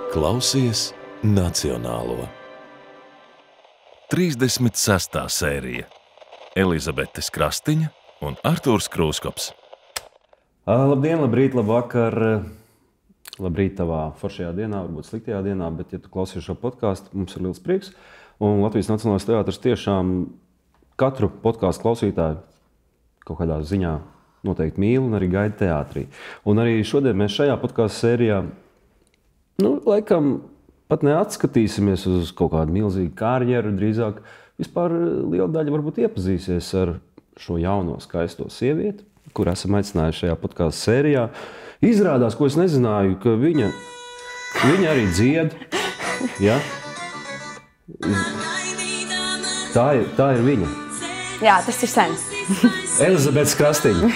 Klausies Nacionālo. 36. sērija. Elizabetes Krastiņa un Artūrs Krūskops. Labdien, labrīt, labvakar. Labrīt tavā foršajā dienā, varbūt sliktajā dienā, bet ja tu klausies šo podcastu, mums ir liels prieks. Un Latvijas Nacionālais teātris tiešām katru podcastu klausītāju kaut kādā ziņā noteikti mīl un arī gaida teātrī. Un arī šodien mēs šajā podcastu sērijā laikam pat neatskatīsimies uz kaut kādu milzīgu karjeru, drīzāk vispār liela daļa varbūt iepazīsies ar šo jauno skaisto sievieti, kur esam aicinājuši šajā podcastu sērijā. Izrādās, ko es nezināju, ka viņa arī dzied. Ja? Tā ir viņa. Jā, tas ir sen. Elizabetes Krastiņa.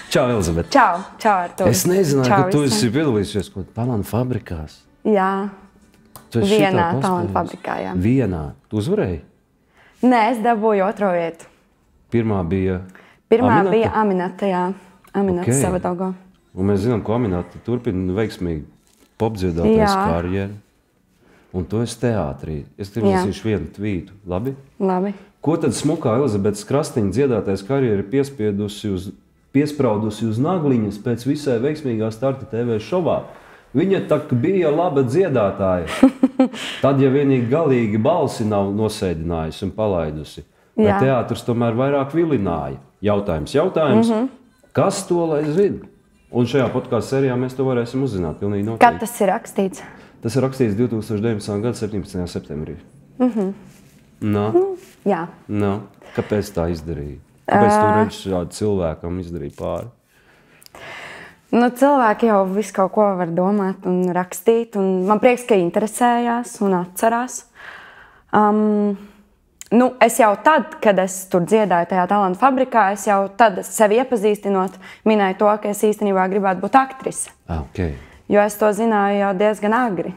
Čau, Elizabete. Čau, Artūr. Es nezināju, ka tu esi piedalījusies kaut banānu fabrikās. Jā, vienā talanta fabrikā, jā. Vienā? Tu uzvarēji? Nē, es dabūju otro vietu. Pirmā bija Aminata, jā. Aminata Savadogo. Un mēs zinām, ka Aminata turpina veiksmīgi popdziedātājs karjeru. Un tu esi teātrī. Es tev lasīšu vienu tvītu. Labi? Labi. Ko tad smukā Elizabetes Krastiņa dziedātājs karjeru piespraudusi uz nagliņas pēc visai veiksmīgā starta TV šovā? Viņa tak bija laba dziedātāja. Tad, ja vienīgi galīgi balsi nav nosēdinājusi un palaidusi. Vai teātris tomēr vairāk vilināja? Jautājums. Kas to lai zina? Un šajā podcastu sērijā mēs to varēsim uzzināt pilnīgi noteikti. Kad tas ir rakstīts? Tas ir rakstīts 2019. gada 17. septembrī. Jā. Kāpēc tā izdarīja? Kāpēc tu redzi šādu cilvēkam izdarīja pāri? Cilvēki jau visu kaut ko var domāt un rakstīt. Un man prieks, ka interesējās un atcerās. Es jau tad, kad es tur dziedāju tajā talanta fabrikā, es jau tad sevi iepazīstinot, minēju to, ka es īstenībā gribētu būt aktrise. Jo es to zināju jau diezgan agri.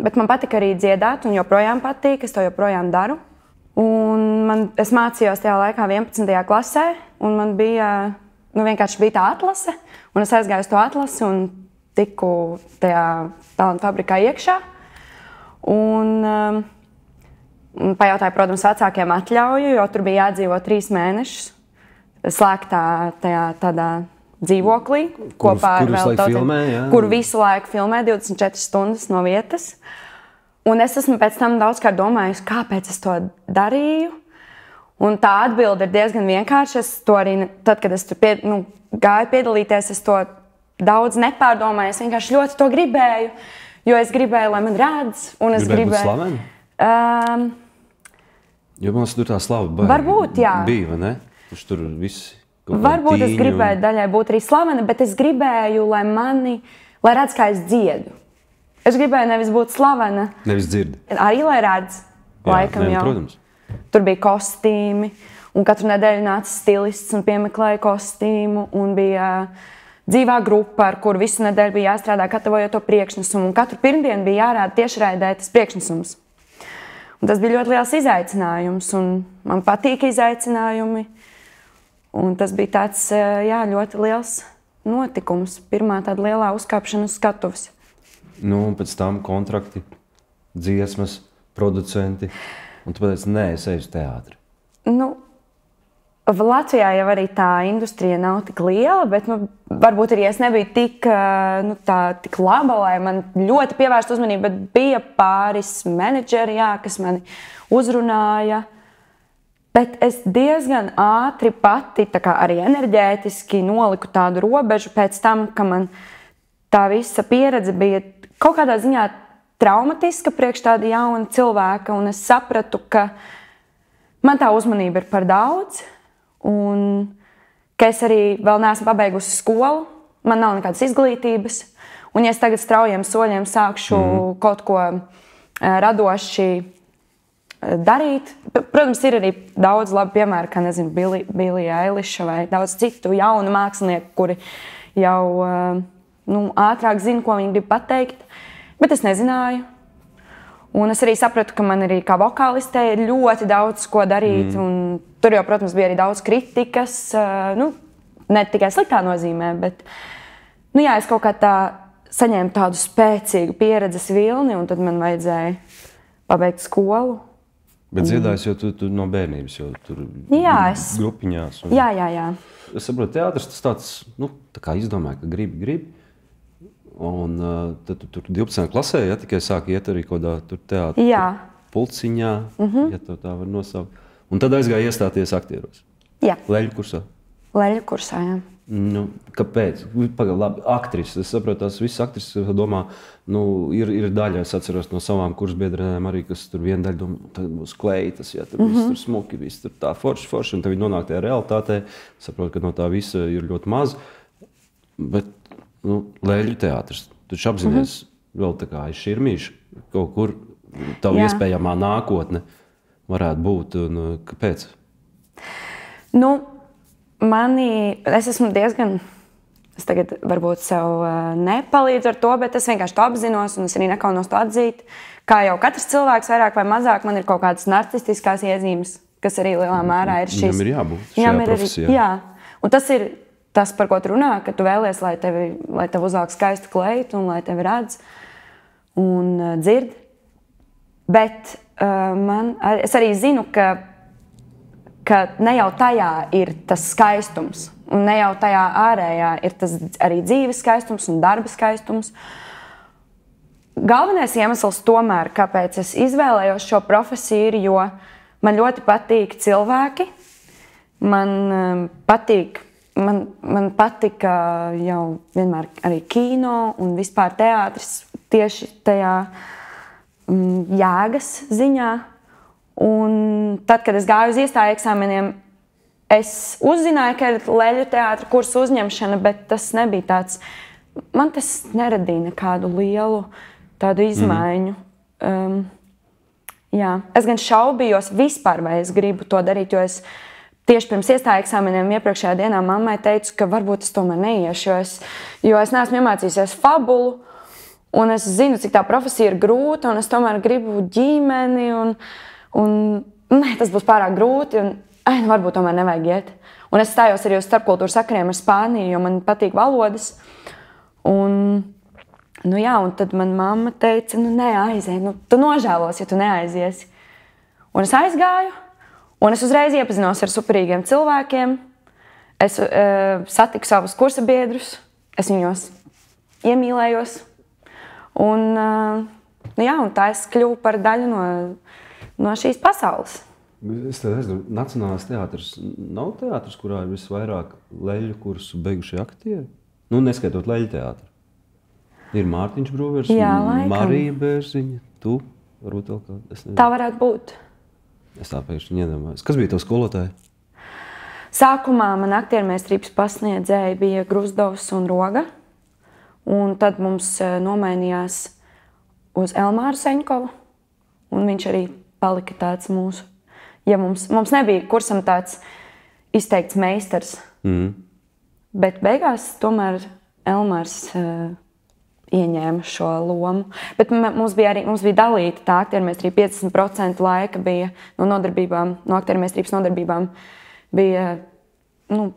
Bet man patika arī dziedāt un joprojām patīk, es to joprojām daru. Es mācījos tajā laikā 11. klasē, un man bija, vienkārši bija tā atlase, un es aizgāju uz to atlasi un tiku tajā talanta fabrikā iekšā. Un pajautāju, protams, vecākiem atļauju, jo tur bija jādzīvo 3 mēnešus slēgtā tajā tādā dzīvoklī, kopā ar vēl daudziem, kur visu laiku filmē 24 stundas no vietas. Un es esmu pēc tam daudzkārt domājusi, kāpēc es to darīju. Un tā atbilde ir diezgan vienkārša. Es to arī, tad, kad es tur gāju piedalīties, es to daudz nepārdomāju. Es vienkārši ļoti to gribēju, jo es gribēju, lai man redz. Gribēju būt slaveni? Jo man tur tā slava varbūt, jā. Bija, vai ne? Kurš tur visi varbūt es gribēju daļai būt arī slavena, bet es gribēju, lai redz, kā es dziedu. Es gribēju nevis būt slavena. Nevis dzirdi. Arī, lai redz. Laikam jau. Protams. Tur bija kostīmi, un katru nedēļu nāca stilists un piemeklēja kostīmu, un bija dzīvā grupa, ar kuru visu nedēļu bija jāstrādā, gatavojot to priekšnesumu, un katru pirmdienu bija jārāda tiešraidē tas priekšnesums. Un tas bija ļoti liels izaicinājums, un man patīk izaicinājumi, un tas bija tāds, ļoti liels notikums, pirmā tāda lielā uzkāpšana uz skatuves. Un pēc tam kontrakti, dziesmas, producenti, un tu pateici, nē, es eju uz teātri. Latvijā jau arī tā industrija nav tik liela, bet varbūt arī es nebiju tik laba, lai man ļoti pievērst uzmanību, bet bija pāris menedžeri, kas mani uzrunāja. Bet es diezgan ātri pati, arī enerģētiski noliku tādu robežu pēc tam, ka man tā visa pieredze bija kaut kādā ziņā traumatiska priekš tāda jauna cilvēka, un es sapratu, ka man tā uzmanība ir par daudz, un ka es arī vēl neesmu pabeigusi skolu, man nav nekādas izglītības, un ja es tagad straujiem soļiem sākšu kaut ko radoši darīt, protams, ir arī daudz labi piemēri, kā, nezinu, Bilija Eiliša vai daudz citu jaunu mākslinieku, kuri jau ātrāk zina, ko viņi grib pateikt, bet es nezināju. Un es arī sapratu, ka man arī kā vokālistē ir ļoti daudz ko darīt, un tur jau, protams, bija arī daudz kritikas, ne tikai sliktā nozīmē, bet es kaut kā tā saņēmu tādu spēcīgu pieredzes vilni, un tad man vajadzēja pabeigt skolu. Bet dziedājis jau tu no bērnības, jau tur grupiņās. Jā. Es saprotu, teātris tas tāds, tā kā izdomāju, ka gribi. Un tad tu tur 12. klasē, tikai sāki iet arī kaut kādā teātra pulciņā, ja to tā var nosaukt. Un tad aizgāja iestāties aktieros. Jā. Leļu kursā. Leļu kursā, jā. Kāpēc? Labi, aktrises. Es saprotu, tās visas aktrises domā, ir daļa, es atceros no savām kursbiedrēm arī, kas tur viena daļa domā, tad būs kleitas, tur viss tur smuki, viss tur tā forši, un tad viņi nonāk tajā realitātē. Saprotu, ka no tā visa ir ļoti maz. Bet, Leļu teātris, tu apzinies vēl tā kā aiz širmīšu, kaut kur tavu iespējamā nākotne varētu būt, un kāpēc? Es esmu diezgan, es tagad varbūt sev nepalīdzu ar to, bet es vienkārši to apzinos un es arī nekaunos to atzīt. Kā jau katrs cilvēks, vairāk vai mazāk, man ir kaut kādas narcistiskās iezīmes, kas arī lielā mērā ir šīs. Viņam ir jābūt šajā profesijā. Jā, un tas ir tas, par ko tu runā, ka tu vēlies, lai tev uzvelk skaistu kleitu un lai tevi redz un dzird. Bet es arī zinu, ka ne jau tajā ir tas skaistums, un ne jau tajā ārējā ir tas arī dzīves skaistums un darba skaistums. Galvenais iemesls tomēr, kāpēc es izvēlējos šo profesiju, ir, jo man ļoti patīk cilvēki. Man patika jau vienmēr arī kino un vispār teātris tieši tajā jēgas ziņā. Un tad, kad es gāju uz iestāju eksāmeniem, es uzzināju, ka ir Leļu teātra kursa uzņemšana, bet tas nebija tāds, man tas neradīja nekādu lielu tādu izmaiņu. Es gan šaubījos vispār, vai es gribu to darīt, jo es tieši pirms iestāju eksāmeniem iepriekšējā dienā mammai teicu, ka varbūt es tomēr neiešu, jo es neesmu iemācījusies fabulu, un es zinu, cik tā profesija ir grūta, un es tomēr gribu ģimeni, tas būs pārāk grūti, un varbūt tomēr nevajag iet. Un es stājos arī uz starpkultūru sakariem ar Spāniju, jo man patīk valodas. Un tad man mamma teica, neaiziet, tu nožēlos, ja tu neaiziesi. Un es aizgāju, un es uzreiz iepazinos ar superīgiem cilvēkiem. Es satiku savus kursa biedrus, es viņos iemīlējos. Un tā es kļuvu par daļu no šīs pasaules. Es tev aizdomāju, Nacionālais teātris nav teātris, kurā ir visvairāk leļu kursu beigušie aktieri? Neskaitot Leļu teātru. Ir Mārtiņš Brūvers, Marija Bērziņa, tu, varbūt vēl kāda. Tā varētu būt. Es tā pēkšņi iedomājos. Kas bija tavs skolotāji? Sākumā man aktiermeistrības pasniedzēji bija Gruzdovs un Roga. Un tad mums nomainījās uz Elmāru Seņkovu. Un viņš arī palika tāds mūsu. Ja mums nebija kursam tāds izteikts meistars. Bet beigās tomēr Elmārs ieņēma šo lomu. Bet mums bija dalīta tā aktiermeistrība. 50% laika bija no aktiermeistrības nodarbībām bija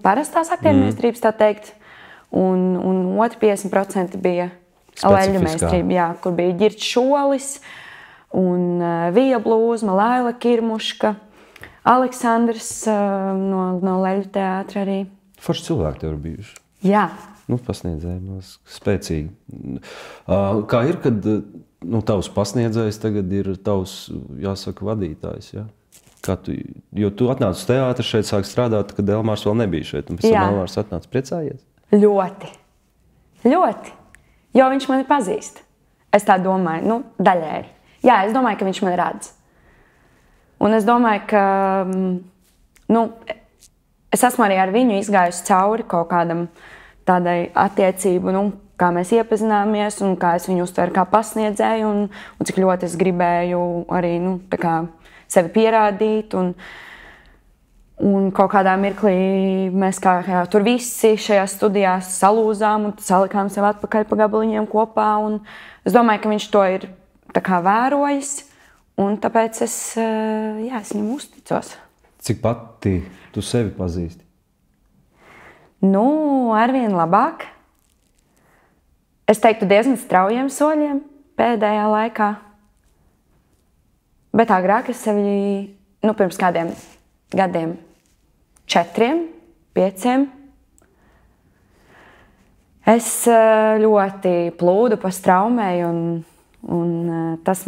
parastās aktiermeistrības, tā teikt. Un otri 50% bija leļu meistrība, kur bija Ģirts Šolis, un Vija Blūzma, Laila Kirmuška, Aleksandrs no Leļu teātra arī. Forši cilvēki tev ir bijuši. Jā. Pasniedzēji, spēcīgi. Kā ir, kad tavs pasniedzējs tagad ir tavs, jāsaka, vadītājs, jā? Jo tu atnāc uz teātri šeit, sāk strādāt, kad Elmārs vēl nebija šeit, un pēc tam Elmārs atnāc, priecājies? Ļoti. Jo viņš mani pazīst. Es tā domāju, daļēji. Jā, es domāju, ka viņš mani redz. Un es domāju, ka es esmu arī ar viņu izgājusi cauri kaut kādam tādai attiecību, kā mēs iepazināmies un kā es viņu uztveru kā pasniedzēju un cik ļoti es gribēju arī sevi pierādīt. Un kaut kādā mirklī mēs tur visi šajās studijās salūzām un salikām sev atpakaļ pa gabaliņiem kopā. Un es domāju, ka viņš to ir vērojis, un tāpēc es viņam uzticos. Cik pati tu sevi pazīsti? Arvien labāk. Es teiktu diezgan straujiem soļiem pēdējā laikā. Bet agrāk es sevi, pirms kādiem gadiem, 4, 5, es ļoti plūdu pa straumei, un tas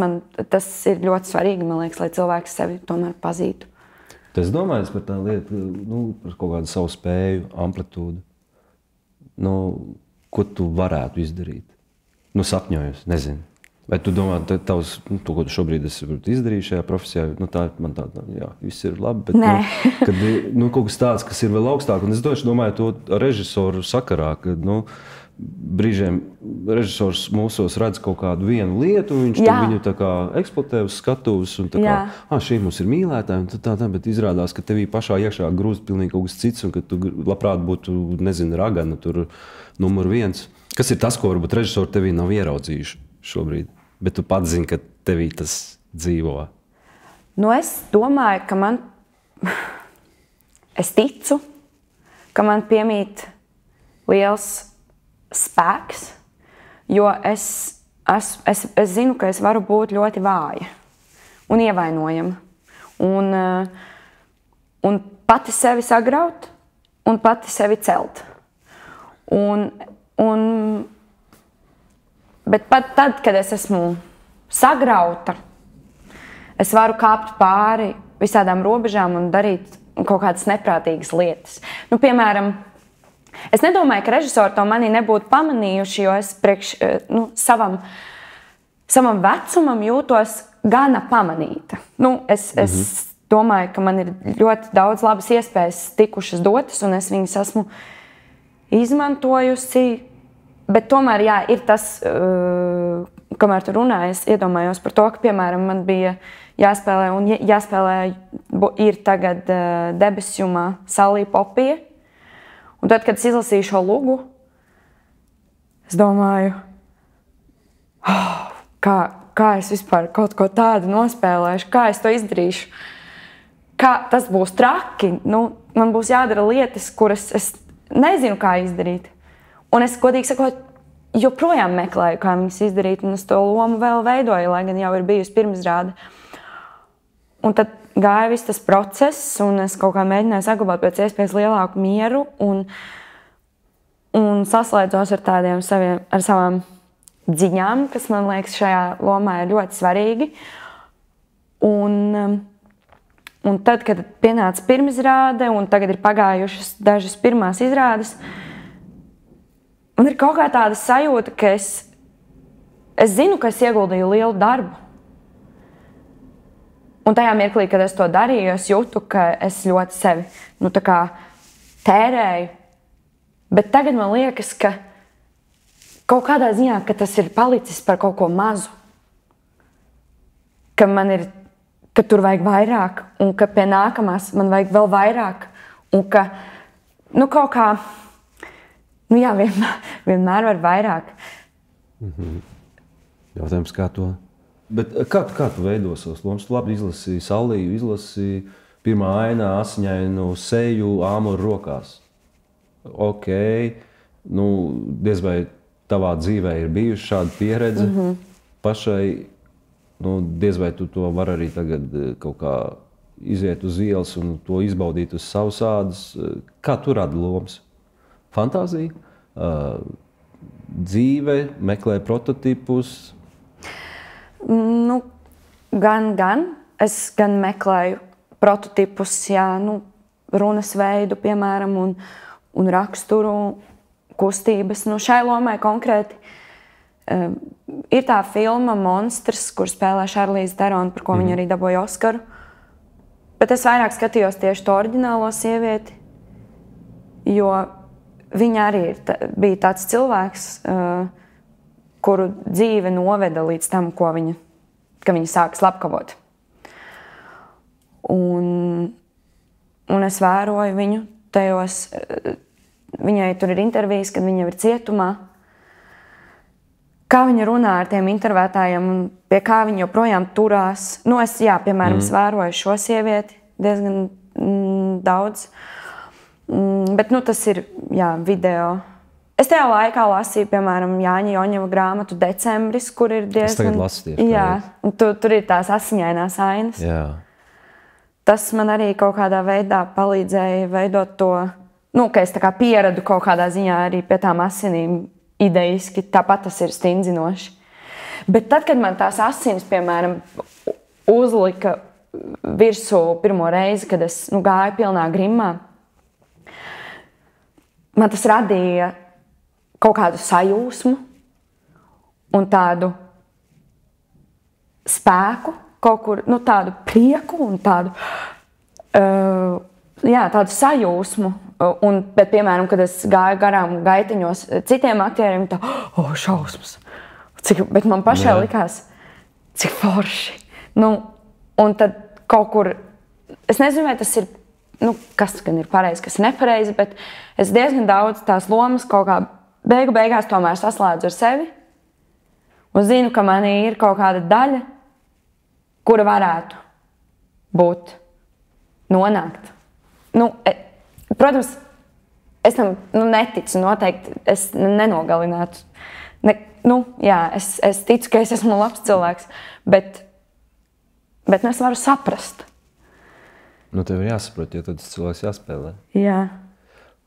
ir ļoti svarīgi, man liekas, lai cilvēks sevi tomēr pazītu. Tas domājas par tā lietu, par kaut kādu savu spēju, amplitūdu. Ko tu varētu izdarīt? Sapņojos, nezinu. Vai tu domā, to, ko tu šobrīd esi izdarījis šajā profesijā, tā man tāda, jā, viss ir labi, bet kad kaut kas tāds, kas ir vēl augstāk, un es domāju to režisoru sakarā, ka, brīžiem režisors mūsos redz kaut kādu vienu lietu, un viņš viņu tā kā eksploatē uz skatuves, un tā kā, šī mums ir mīlētāja, un tā, bet izrādās, ka tevī pašā iekšā grūst pilnīgi kaut kas cits, un ka tu labprāt būtu, nezinu, ragana, tur numur 1. Kas ir tas, ko varbūt režisori tevī nav ieraudzījuši šobrīd, bet tu pats zini, ka tevī tas dzīvo? Es domāju, ka es ticu, ka man piemīt liels spēks, jo es zinu, ka es varu būt ļoti vāja un ievainojama. Un pati sevi sagraut un pati sevi celt. Bet pat tad, kad es esmu sagrauta, es varu kāpt pāri visādām robežām un darīt kaut kādas neprātīgas lietas. Piemēram, es nedomāju, ka režisori to manī nebūtu pamanījuši, jo es savam vecumam jūtos gana pamanīta. Es domāju, ka man ir ļoti daudz labas iespējas tikušas dotas, un es viņas esmu izmantojusi. Bet tomēr, ir tas, kamēr tu runāji, es iedomājos par to, ka, piemēram, man bija jāspēlē ir tagad Debesjumā Salī Popija. Un tad, kad es izlasīju šo lugu, es domāju, kā es vispār kaut ko tādu nospēlēšu, kā es to izdarīšu, kā tas būs traki. Man būs jādara lietas, kuras es nezinu, kā izdarīt. Un es, godīgi sakot, joprojām meklēju, kā viņas izdarīt, un es to lomu vēl veidoju, lai gan jau ir bijusi pirmizrāde. Un tad gāja viss tas process, un es kaut kā mēģināju saglabāt pēc iespējas lielāku mieru, un saslēdzos ar savām dziņām, kas, man liekas, šajā lomā ir ļoti svarīgi. Un tad, kad pienāca pirmizrāde, un tagad ir pagājušas dažas pirmās izrādes, man ir kaut kā tāda sajūta, ka es zinu, ka es ieguldīju lielu darbu. Un tajā mirklī, kad es to darīju, es jūtu, ka es ļoti sevi tērēju. Bet tagad man liekas, ka kaut kādā ziņā, ka tas ir palicis par kaut ko mazu. Ka tur vajag vairāk, un ka pie nākamās man vajag vēl vairāk. Un ka, kaut kā, vienmēr var vairāk. Jautājums, kā to? Bet kā tu veido savus lomas? Tu labi izlasīji Saliju, izlasīji pirmā ainā asiņainu seju āmuru rokās. Ok, diez vai tavā dzīvē ir bijusi šāda pieredze pašai, diez vai tu to var arī tagad kaut kā iziet uz ielas un to izbaudīt uz savas ādas. Kā tu radi lomas? Fantāzija, dzīve, meklē prototipus? Gan. Es gan meklēju prototipus, runas veidu, piemēram, un raksturu, kustības. Šai lomai konkrēti ir tā filma Monstrs, kur spēlē Šarlīze Terona, par ko viņa arī dabūja Oskaru. Bet es vairāk skatījos tieši to oriģinālo sievieti, jo viņa arī bija tāds cilvēks, kuru dzīve noveda līdz tam, ka viņa sāka slepkavot. Un es vēroju viņu tajos, viņai tur ir intervijas, kad viņa ir cietumā. Kā viņa runā ar tiem intervētājiem un pie kā viņa joprojām turās. Es vēroju šo sievieti diezgan daudz. Bet tas ir video. Es tajā laikā lasīju, piemēram, Jāņa Joņeva grāmatu Decembris, kur ir diezgan... Es tagad lasu tieši. Jā, un tur ir tās asiņainās ainas. Jā. Tas man arī kaut kādā veidā palīdzēja veidot to, ka es tā kā pieradu kaut kādā ziņā arī pie tām asinīm idejiski, tāpat tas ir stingzinoši. Bet tad, kad man tās asinis, piemēram, uzlika virsū pirmo reizi, kad es gāju pilnā grimmā, man tas radīja kaut kādu sajūsmu un tādu spēku, kaut kur, tādu prieku un tādu, tādu sajūsmu. Bet, piemēram, kad es gāju garām gaitiņos citiem aktieriem, šausmas. Bet man pašai likās, cik forši. Un tad kaut kur, es nezinu, vai tas ir, kas gan ir pareizi, kas nepareizi, bet es diezgan daudz tās lomas kaut kā beigās tomēr saslēdzu ar sevi. Un zinu, ka manī ir kaut kāda daļa, kura varētu būt nonākt. Protams, es tam neticu noteikti, es nenogalinātu. Es ticu, ka es esmu labs cilvēks, bet es varu saprast. Tev ir jāsaprot, jo tad tas cilvēks jāspēlē. Jā.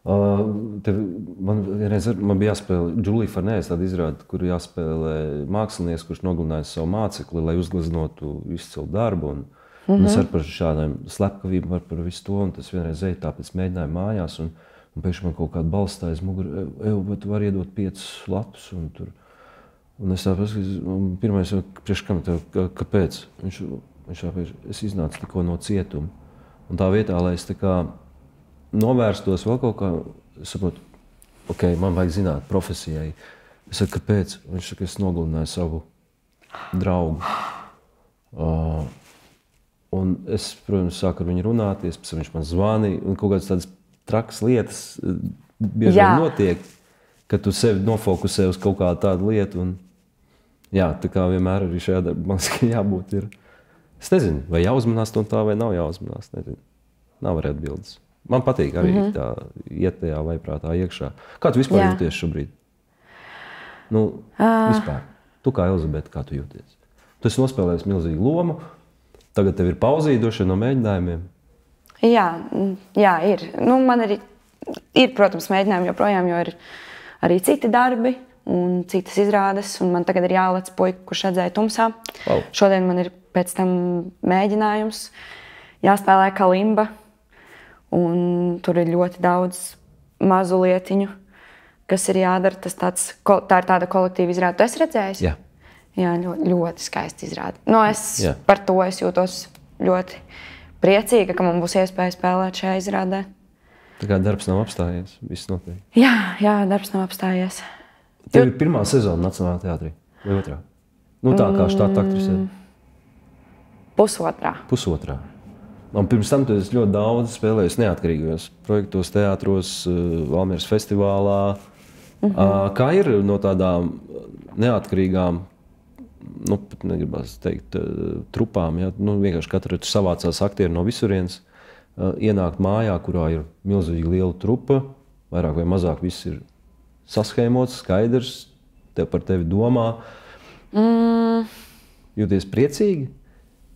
Man bija jāspēlē Džulija Farnēs tāda izrāde, kur jāspēlē mākslinieks, kurš nogalināja savu mācekli, lai uzgleznotu izcilu darbu. Un es ar par šādām slepkavībām, par visu to, un tas vienreiz eju tāpēc mēģināju mājās, un pēkšņi man kaut kāda balstāja aiz muguru, bet tu vari iedot 5 lapus, un es tā paskatījos, pirmais, priekš kam tev, kāpēc? Viņš tā, es iznācu tikko no cietuma, un tā vietā, lai es tā kā novērstos vēl kaut kā, es saprotu, man vajag zināt profesijai. Es saku, kāpēc? Viņš saka, es nogalināju savu draugu. Un es, protams, sāku ar viņu runāties, pēc viņš man zvanīja, un kaut kādas tādas trakas lietas bieži vien notiek, ka tu sevi nofokusē uz kaut kādu tādu lietu. Un, tā kā vienmēr arī šajā darbā man jābūt ir. Es nezinu, vai jāuzmanās no tā, vai nav jāuzmanās. Nezinu. Nav arī atbildes. Man patīk arī tā iet tajā vaiprātā iekšā. Kā tu vispār jūties šobrīd? Vispār. Tu kā Elizabete, kā tu jūties? Tu esi nospēlējis milzīgu lomu. Tagad tev ir pauzīdošana no mēģinājumiem. Jā, ir. Man arī ir, protams, mēģinājumi joprojām, jo ir arī citi darbi un citas izrādes. Un man tagad ir jālec puika, kurš redzēja tumsā. Wow. Šodien man ir pēc tam mēģinājums. Jāspēlē Kalimba. Un tur ir ļoti daudz mazu lietiņu, kas ir jādara. Tā ir tāda kolektīva izrāde. Tu esi redzējis? Jā. Jā, ļoti skaisti izrāde. Par to es jūtos ļoti priecīga, ka man būs iespēja spēlēt šajā izrādē. Tā kā darbs nav apstājies, viss notiek. Jā, darbs nav apstājies. Tev ir pirmā sezona Nacionālajā teātrī vai otrā? Tā kā štata aktrise. Pusotrā. Un pirms tam tu esi ļoti daudz spēlējis neatkarīgos projektos, teātros, Valmieras festivālā. Kā ir no tādām neatkarīgām, pat negribas teikt, trupām, vienkārši katra savācās aktieri no visurienes, ienākt mājā, kurā ir milzīgi liela trupa, vairāk vai mazāk viss ir saskēmots, skaidrs, par tevi domā. Jūties priecīgi?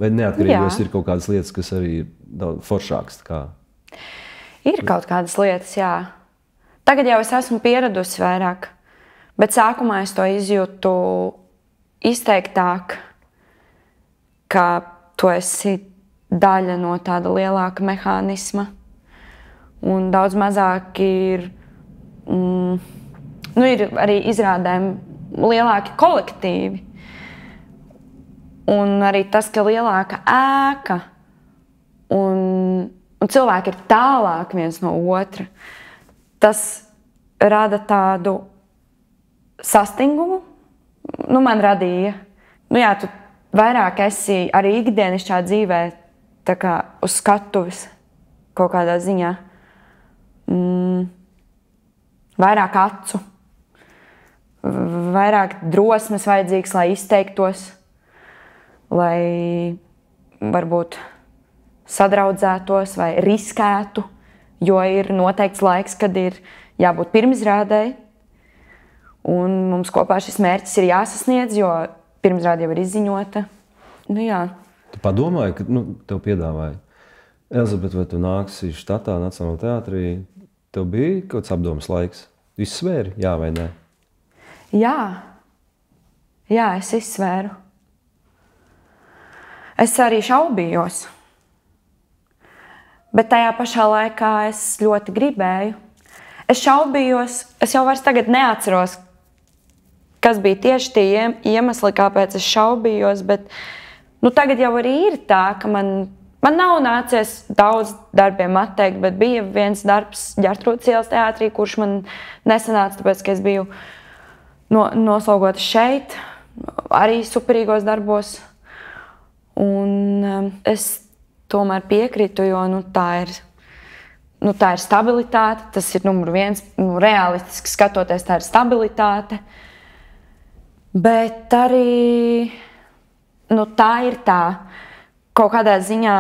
Vai neatkarīgos ir kaut kādas lietas, kas arī ir daudz foršākas? Ir kaut kādas lietas, jā. Tagad jau es esmu pieradusi vairāk, bet sākumā es to izjūtu izteiktāk, ka tu esi daļa no tāda lielāka mehānisma. Un daudz mazāk ir, ir arī izrādēm lielāki kolektīvi. Un arī tas, ka lielāka ēka un cilvēki ir tālāk viens no otra, tas rada tādu sastingumu. Man radīja. Tu vairāk esi arī ikdienišķā dzīvē tā kā uz skatuves kaut kādā ziņā. Vairāk acu, vairāk drosmes vajadzīgs, lai izteiktos, lai varbūt sadraudzētos vai riskētu, jo ir noteikts laiks, kad ir jābūt pirmizrādēji. Un mums kopā šis mērķis ir jāsasniedz, jo pirmizrāde jau ir izziņota. Nu, jā. Tu padomāji, ka tev piedāvāja Elizabete, vai tu nāksi štatā Nacionālajā teātrī? Tev bija kaut kāds apdomas laiks? Izsvēri, jā vai nē? Jā, es izsvēru. Es arī šaubījos. Bet tajā pašā laikā es ļoti gribēju. Es šaubījos, es jau vairs tagad neatceros, kas bija tieši tie iemesli, kāpēc es šaubījos, bet tagad jau arī ir tā, ka man nav nācies daudz darbiem atteikt, bet bija viens darbs Ģertrūdes ielas teātrī, kurš man nesanāca, tāpēc, ka es biju noslogota šeit, arī superīgos darbos. Un es tomēr piekritu, jo tā ir stabilitāte, tas ir numur viens, realistiski skatoties, tā ir stabilitāte. Bet arī tā ir tā, kaut kādā ziņā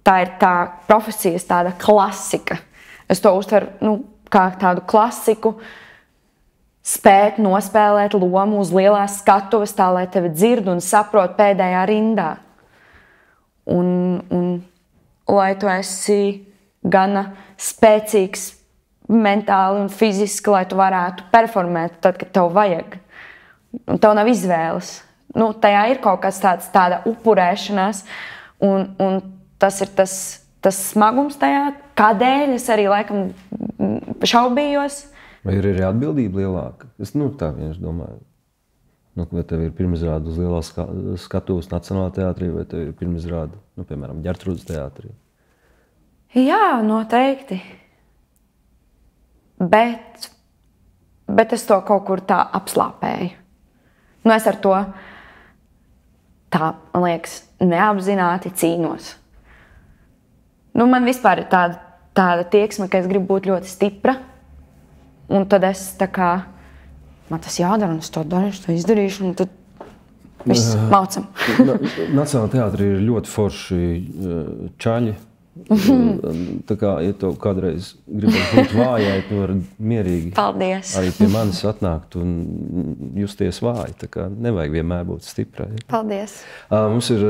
tā ir tā profesijas tāda klasika. Es to uztveru kā tādu klasiku, spēt nospēlēt lomu uz lielās skatuves, tā lai tevi dzird un saprot pēdējā rindā. Un lai tu esi gana spēcīgs mentāli un fiziski, lai tu varētu performēt tad, kad tev vajag. Un tev nav izvēles. Tajā ir kaut kas tāda upurēšanās, un tas ir tas smagums tajā, kādēļ es arī laikam šaubījos. Vai ir arī atbildība lielāka? Es tā vienkārši domāju. Vai tev ir pirmizrāde uz lielās skatuves Nacionālajā teātrī, vai tev ir pirmizrāde, piemēram, Ģertrūdes teātrī? Jā, noteikti. Bet es to kaut kur tā apslāpēju. Es ar to, man liekas, neapzināti cīnos. Man vispār ir tāda tieksme, ka es gribu būt ļoti stipra. Un tad es man tas jādara, un es to darīšu, to izdarīšu, un tad viss maucam. Nacionālajā teātrī ir ļoti forši čaļi. Tā kā, ja tev kādreiz gribētu būt vājai, tu vari mierīgi Paldies. Arī pie manis atnākt un justies vāji. Tā kā nevajag vienmēr būt stiprai. Paldies. Mums ir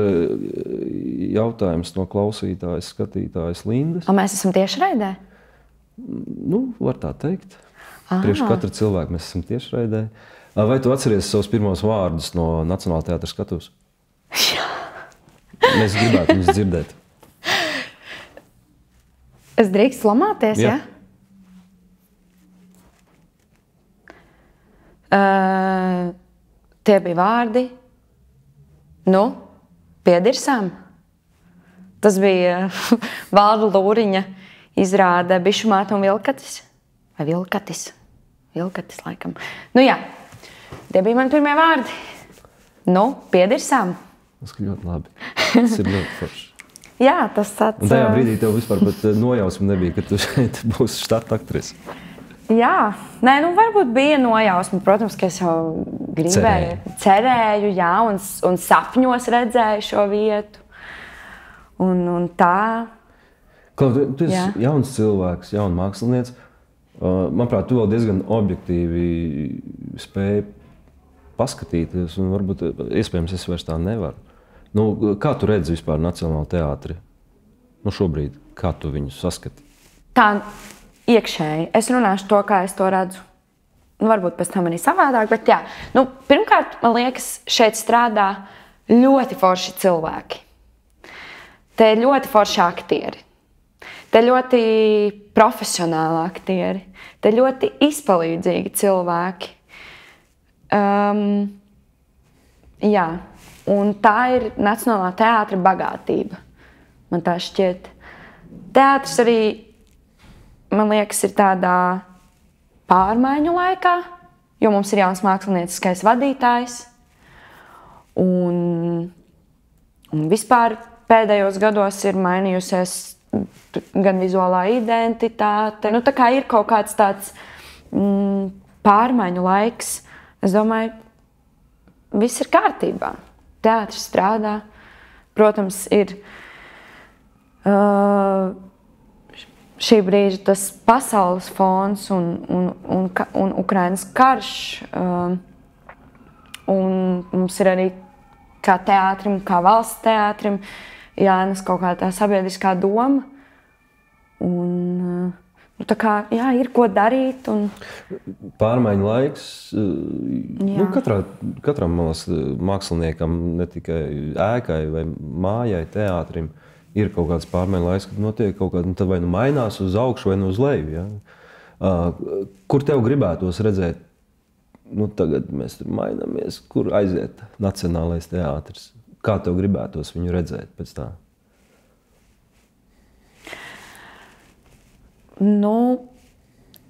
jautājums no klausītājas, skatītājas Lindas. Mēs esam tiešraidē? Var tā teikt. Priekš katra cilvēka mēs esam tiešraidē. Vai tu atceries savus pirmos vārdus no Nacionālā teātra skatuves? Jā. Mēs gribētu viņus dzirdēt. Es drīkstu lamāties, ja? Tie bija vārdi. Piedirsām. Tas bija Valda Lūriņa izrāde Bišu māte un Vilkatis. Vai Vilkatis? Vilkatis, laikam. Jā, tie bija mani pirmie vārdi. Piedirsām. Tas ir ļoti labi. Tas ir ļoti forši. Jā, tas tāds... Un tajā brīdī tev vispār pat nojausma nebija, ka tu šeit būsi štata aktrise. Jā. Varbūt bija nojausma. Protams, ka es jau gribēju, cerēju, jā, un sapņos redzēju šo vietu. Un tā... Klau, tu esi jauns cilvēks, jauna māksliniece. Manuprāt, tu vēl diezgan objektīvi spēji paskatīties, un varbūt, iespējams, es vairs tā nevaru. Kā tu redzi vispār Nacionālo teātri? Šobrīd, kā tu viņu saskati? Tā iekšēji. Es runāšu to, kā es to redzu. Varbūt pēc tam arī savādāk, bet jā. Pirmkārt, man liekas, šeit strādā ļoti forši cilvēki. Te ir ļoti forši aktieri. Te ir ļoti profesionāli aktieri. Te ir ļoti izpalīdzīgi cilvēki. Jā. Un tā ir Nacionālā teātra bagātība. Man tā šķiet. Teātris arī, man liekas, ir tādā pārmaiņu laikā, jo mums ir jauns mākslinieckais vadītājs. Un vispār pēdējos gados ir mainījusies gan vizuālā identitāte. Tā kā ir kaut kāds tāds pārmaiņu laiks, es domāju, viss ir kārtībā. Teātris strādā. Protams, ir šī brīža tas pasaules fons un Ukrainas karš. Un mums ir arī kā teātrim, kā valsts teātrim jānes kaut kā tā sabiedriskā doma. Un, tā kā, jā, ir ko darīt. Un... Pārmaiņu laiks. Nu, katram māksliniekam, ne tikai ēkai vai mājai, teātrim, ir kaut kāds pārmaiņu laiks, kad notiek kaut kāda, tad vai nu mainās uz augšu vai nu uz leju. Ja? Kur tev gribētos redzēt? Nu, tagad mēs tur mainamies. Kur aiziet Nacionālais teātris? Kā tev gribētos viņu redzēt pēc tā? Nu,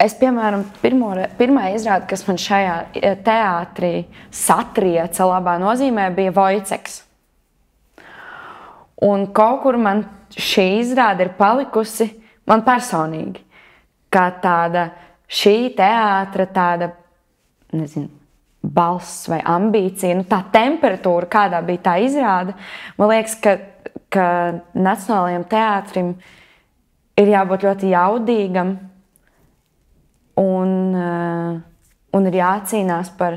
es, piemēram, pirmā izrāde, kas man šajā teātrī satrieca labā nozīmē, bija Vojceks. Un kaut kur man šī izrāde ir palikusi, man personīgi, kā tāda šī teātra tāda, nezinu, balss vai ambīcija, nu, tā temperatūra, kādā bija tā izrāde. Man liekas, ka Nacionālajam teātrim ir jābūt ļoti jaudīgam un ir jācīnās par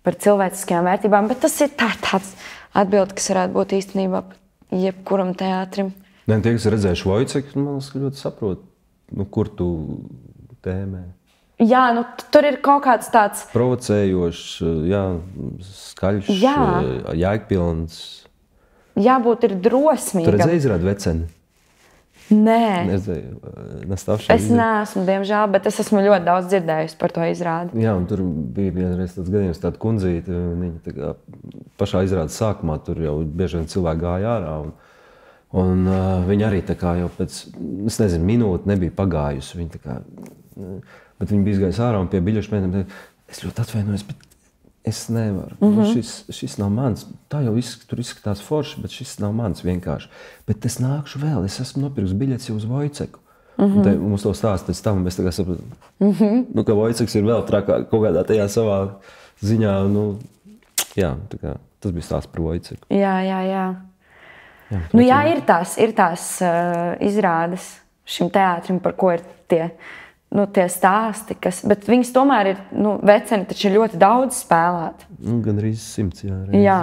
cilvēciskajām vērtībām, bet tas ir tāds atbildi, kas varētu būt īstenībā jebkuram teātrim. Ne, tie, kas redzējuši Vojceku, man liekas, ļoti saprot, nu, kur tu tēmē. Jā, nu, tur ir kaut kāds tāds... Provocējošs, jā, skaļš, jēgpilns. Jābūt ir drosmīgam. Tu redzēji izrādi Veceni? Nē. Es neesmu, diemžēl, bet es esmu ļoti daudz dzirdējusi par to izrādi. Jā, un tur bija vienreiz tāds gadījums, tāda kundzīte, viņa tā kā pašā izrādes sākumā tur jau bieži vien cilvēki gāja ārā. Un viņa arī tā kā jau pēc, es nezinu, minūte nebija pagājusi. Viņa tā kā, bet viņa bija izgājusi ārā un pie biļešu mētiem teica, es ļoti atvainojos, bet es nevaru. Šis nav mans. Tā jau tur izskatās forši, bet šis nav mans vienkārši. Bet es nākšu vēl, es esmu nopirkus biļetes jau uz Vojceku. Un te mums to stāst pēc tam, mēs tā kā sapratam, nu, ka Vojceks ir vēl trakāk kaut kādā tajā savā ziņā. Nu, jā, tā kā, tas bija stāsts par Vojceku. Jā. Nu, jā, ir tās izrādes šim teātrim, par ko ir tie stāsti, bet viņas tomēr ir, Veceni taču ir ļoti daudz spēlēti. Gan arī 100, jā. Jā.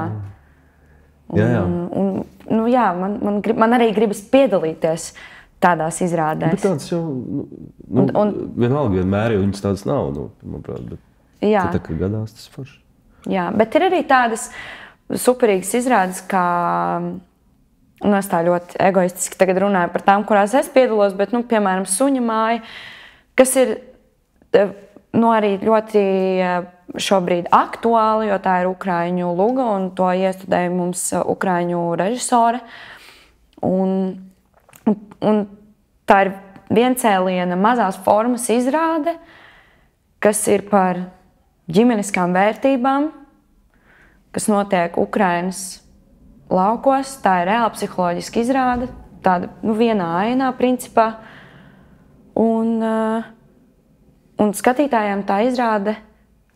Jā, man arī gribas piedalīties tādās izrādēs. Bet tādas jau, vienalga, vienmēr jau viņas tādas nav, manuprāt, bet tā kā gadās tas forši. Jā, bet ir arī tādas superīgas izrādes, kā, es tā ļoti egoistiski tagad runāju par tām, kurās es piedalos, bet, piemēram, Suņa māja, kas ir arī ļoti šobrīd aktuāli, jo tā ir ukraiņu luga, un to iestudēja mums ukraiņu režisore. Un tā ir viencēliena mazās formas izrāde, kas ir par ģimeniskām vērtībām, kas notiek Ukrainas laukos. Tā ir reāla psiholoģiska izrāde, tāda vienā ainā principā. Un skatītājiem tā izrāde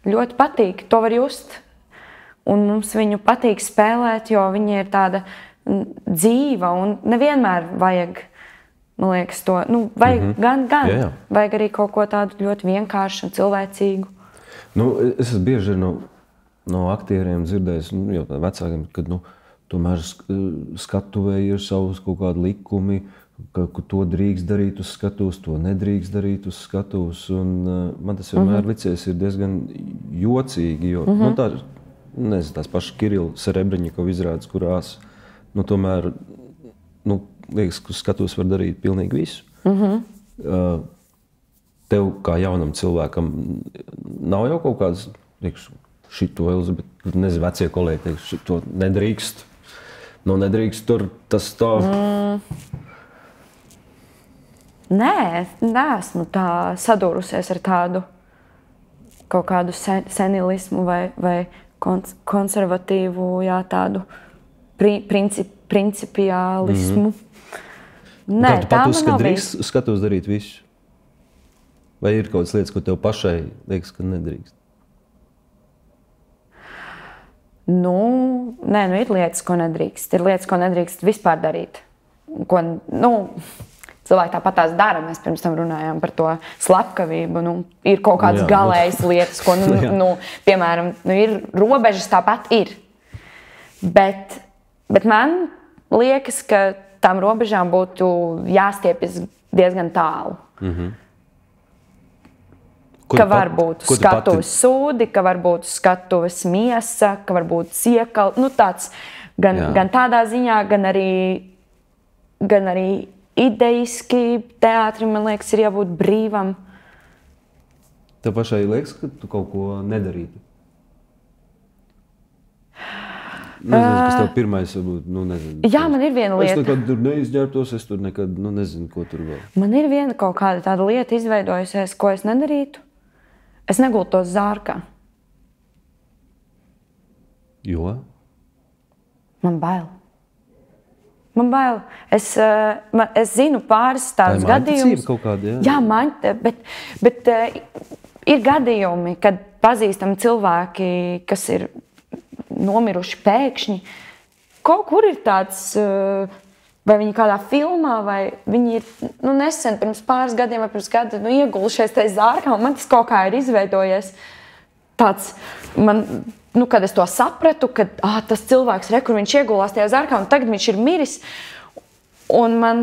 ļoti patīk, to var just. Un mums viņu patīk spēlēt, jo viņa ir tāda dzīva un nevienmēr vajag, man liekas, to, vajag gan. Jā. Vajag arī kaut ko tādu ļoti vienkāršu un cilvēcīgu. Es esmu bieži no aktieriem dzirdējis, jau tā vecākiem, kad, tomēr skatuvē ir savus kaut kādi likumi, ka to drīkst darīt uz skatuves, to nedrīkst darīt uz skatuves. Man tas vienmēr licies ir diezgan jocīgi, jo tās pašas Kirila Serebreņikova izrādes, kurās tomēr liekas, ka uz skatuves var darīt pilnīgi visu. Tev kā jaunam cilvēkam nav jau kaut kāds, šito Elizabete, nezinu, vecie kolēģi, šito nedrīkst. Nedrīkst tur tas tā... Nē, neesmu tā sadurusies ar tādu kaut kādu senilismu vai konservatīvu, tādu principiālismu. Nē, tā man nav bijis. Skatos darīt visu? Vai ir kaut kādas lietas, ko tev pašai liekas, ka nedrīkst? Ir lietas, ko nedrīkst. Ir lietas, ko nedrīkst vispār darīt. cilvēki tāpat tās dara. Mēs pirms tam runājām par to slepkavību. Nu, ir kaut kādas galējas lietas, ko, piemēram, ir robežas, tāpat ir. Bet man liekas, ka tām robežām būtu jāstiepjas diezgan tālu. Ka var būt skatuves sūdi, ka var būt skatuves miesa, ka var būt siekal. Nu, tāds gan tādā ziņā, gan arī ideiski teātrim, man liekas, ir jābūt brīvam. Tev pašai liekas, ka tu kaut ko nedarītu? Nezinu, kas tev pirmais varbūt, nezinu. Jā, man ir viena lieta. Es nekad tur neizģērbtos, es tur nekad, nezinu, ko tur vēl. Man ir viena kaut kāda tāda lieta izveidojusies, ko es nedarītu. Es negultos zārkā. Jo? Man bail. Es zinu pāris tādus gadījumus. Kaut kādi, jā, bet ir gadījumi, kad pazīstami cilvēki, kas ir nomiruši pēkšņi. Kaut kur ir tāds, vai viņi kādā filmā, vai viņi ir nesen pirms pāris gadiem vai pirms gada iegulušies tajā zārkā, un man tas kaut kā ir izveidojies tāds, kad es to sapratu, ka tas cilvēks, kur viņš iegulās tajā zārkā, un tagad viņš ir miris, un man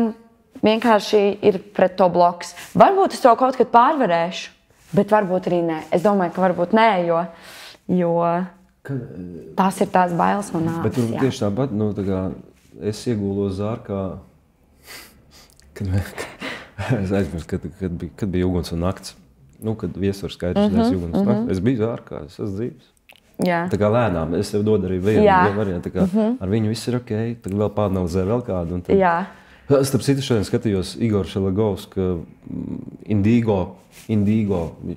vienkārši ir pret to bloks. Varbūt es to kaut kad pārvarēšu, bet varbūt arī nē. Es domāju, ka varbūt nē, jo tās ir tās bailes un nāves. Bet tur tieši tāpat, es iegulos zārkā, es aizmirstu, kad bija uguns un nakts. Kad viesvaru skaidrs, uguns un nakts. Es biju zārkā, es esmu dzīves. Jā. Tā kā lēnām, es tev dodu arī vienu variantu. Ar viņu viss ir ok, tad vēl pāranalizē vēl kādu. Jā. Starp citu šodien skatījos Igor Šelegovs, Indigo,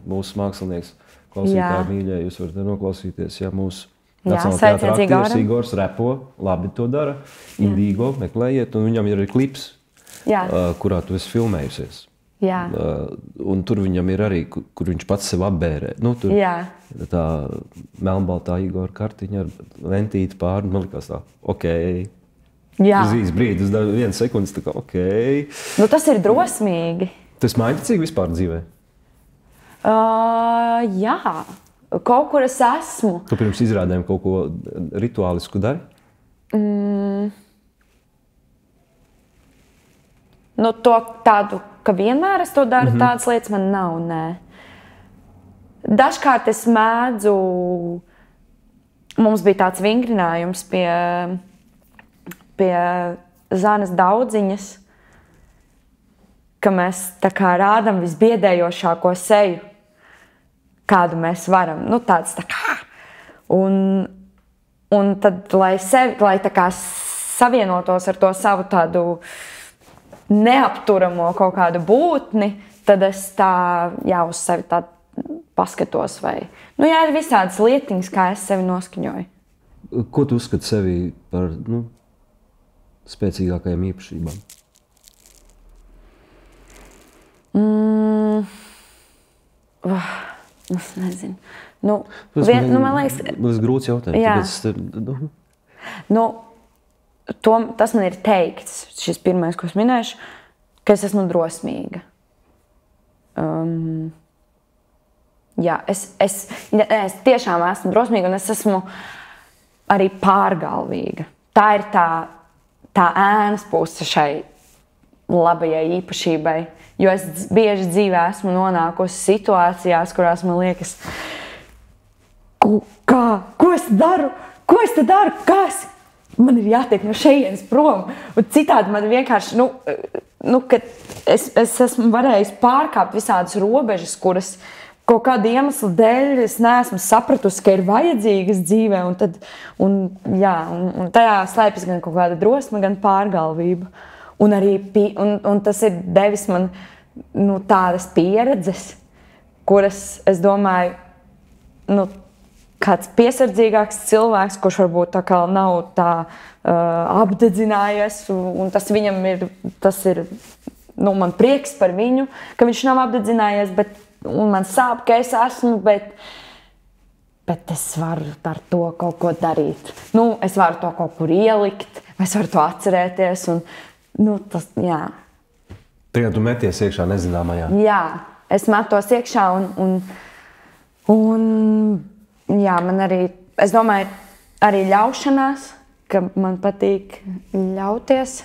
mūsu mākslinieks, klausītāji mīļie, jūs varat noklausīties, mūsu Nacionālajā teātrā aktieris Igors repo, labi to dara, Indigo, meklējiet, un viņam ir arī klips, kurā tu esi filmējusies. Jā. Un tur viņam ir arī, kur viņš pats sev apbērē. Tur tā melnbaltā Igora kartiņa ar lentīti pāri, man likās tā, ok. Zīs brīdis, viens sekundes, tā kā ok. Tas ir drosmīgi. Tas mājticīgi vispār dzīvē? Jā, kaut kur es esmu. Tu pirms izrādēm kaut ko rituālisku dari? Tādu, ka vienmēr es to daru, tādas lietas man nav, nē. Dažkārt es mēdzu, mums bija tāds vingrinājums pie Zanes Daudziņas, ka mēs tā kā rādam visbiedējošāko seju, kādu mēs varam. Tāds tā kā. Un tad, lai tā kā savienotos ar to savu tādu neapturamo kaut kādu būtni, tad es tā uz sevi tā paskatos. Ir visādas lietiņas, kā es sevi noskaņoju. Ko tu uzskati sevi par spēcīgākajām īpašībām? Es nezinu. Man liekas, tas ir grūts jautājums. Tas man ir teikts, šis pirmais, ko es minēšu, ka es esmu drosmīga. Es tiešām esmu drosmīga, un es esmu arī pārgalvīga. Tā ir tā ēnas puse šai labajai īpašībai. Jo es bieži dzīvē esmu nonākusi situācijās, kurās man liekas, ko es daru? Man ir jātiek no šejienes prom. Un citādi man vienkārši, kad es esmu varējusi pārkāpt visādas robežas, kuras kaut kāda iemesla dēļ es neesmu sapratusi, ka ir vajadzīgas dzīvē. Un tajā slēpjas gan kaut kāda drosme, gan pārgalvība. Un tas ir devis man tādas pieredzes, kuras, es domāju, kāds piesardzīgāks cilvēks, kurš varbūt tā kā nav tā apdedzinājies, un tas viņam ir, man prieks par viņu, ka viņš nav apdedzinājies, un man sāp, ka es esmu, bet es varu ar to kaut ko darīt. Es varu to kaut kur ielikt, es varu to atcerēties, un tas, jā. Tagad tu meties iekšā nezināmajā. Jā, es metos iekšā un jā, man arī, es domāju, arī ļaušanās, ka man patīk ļauties.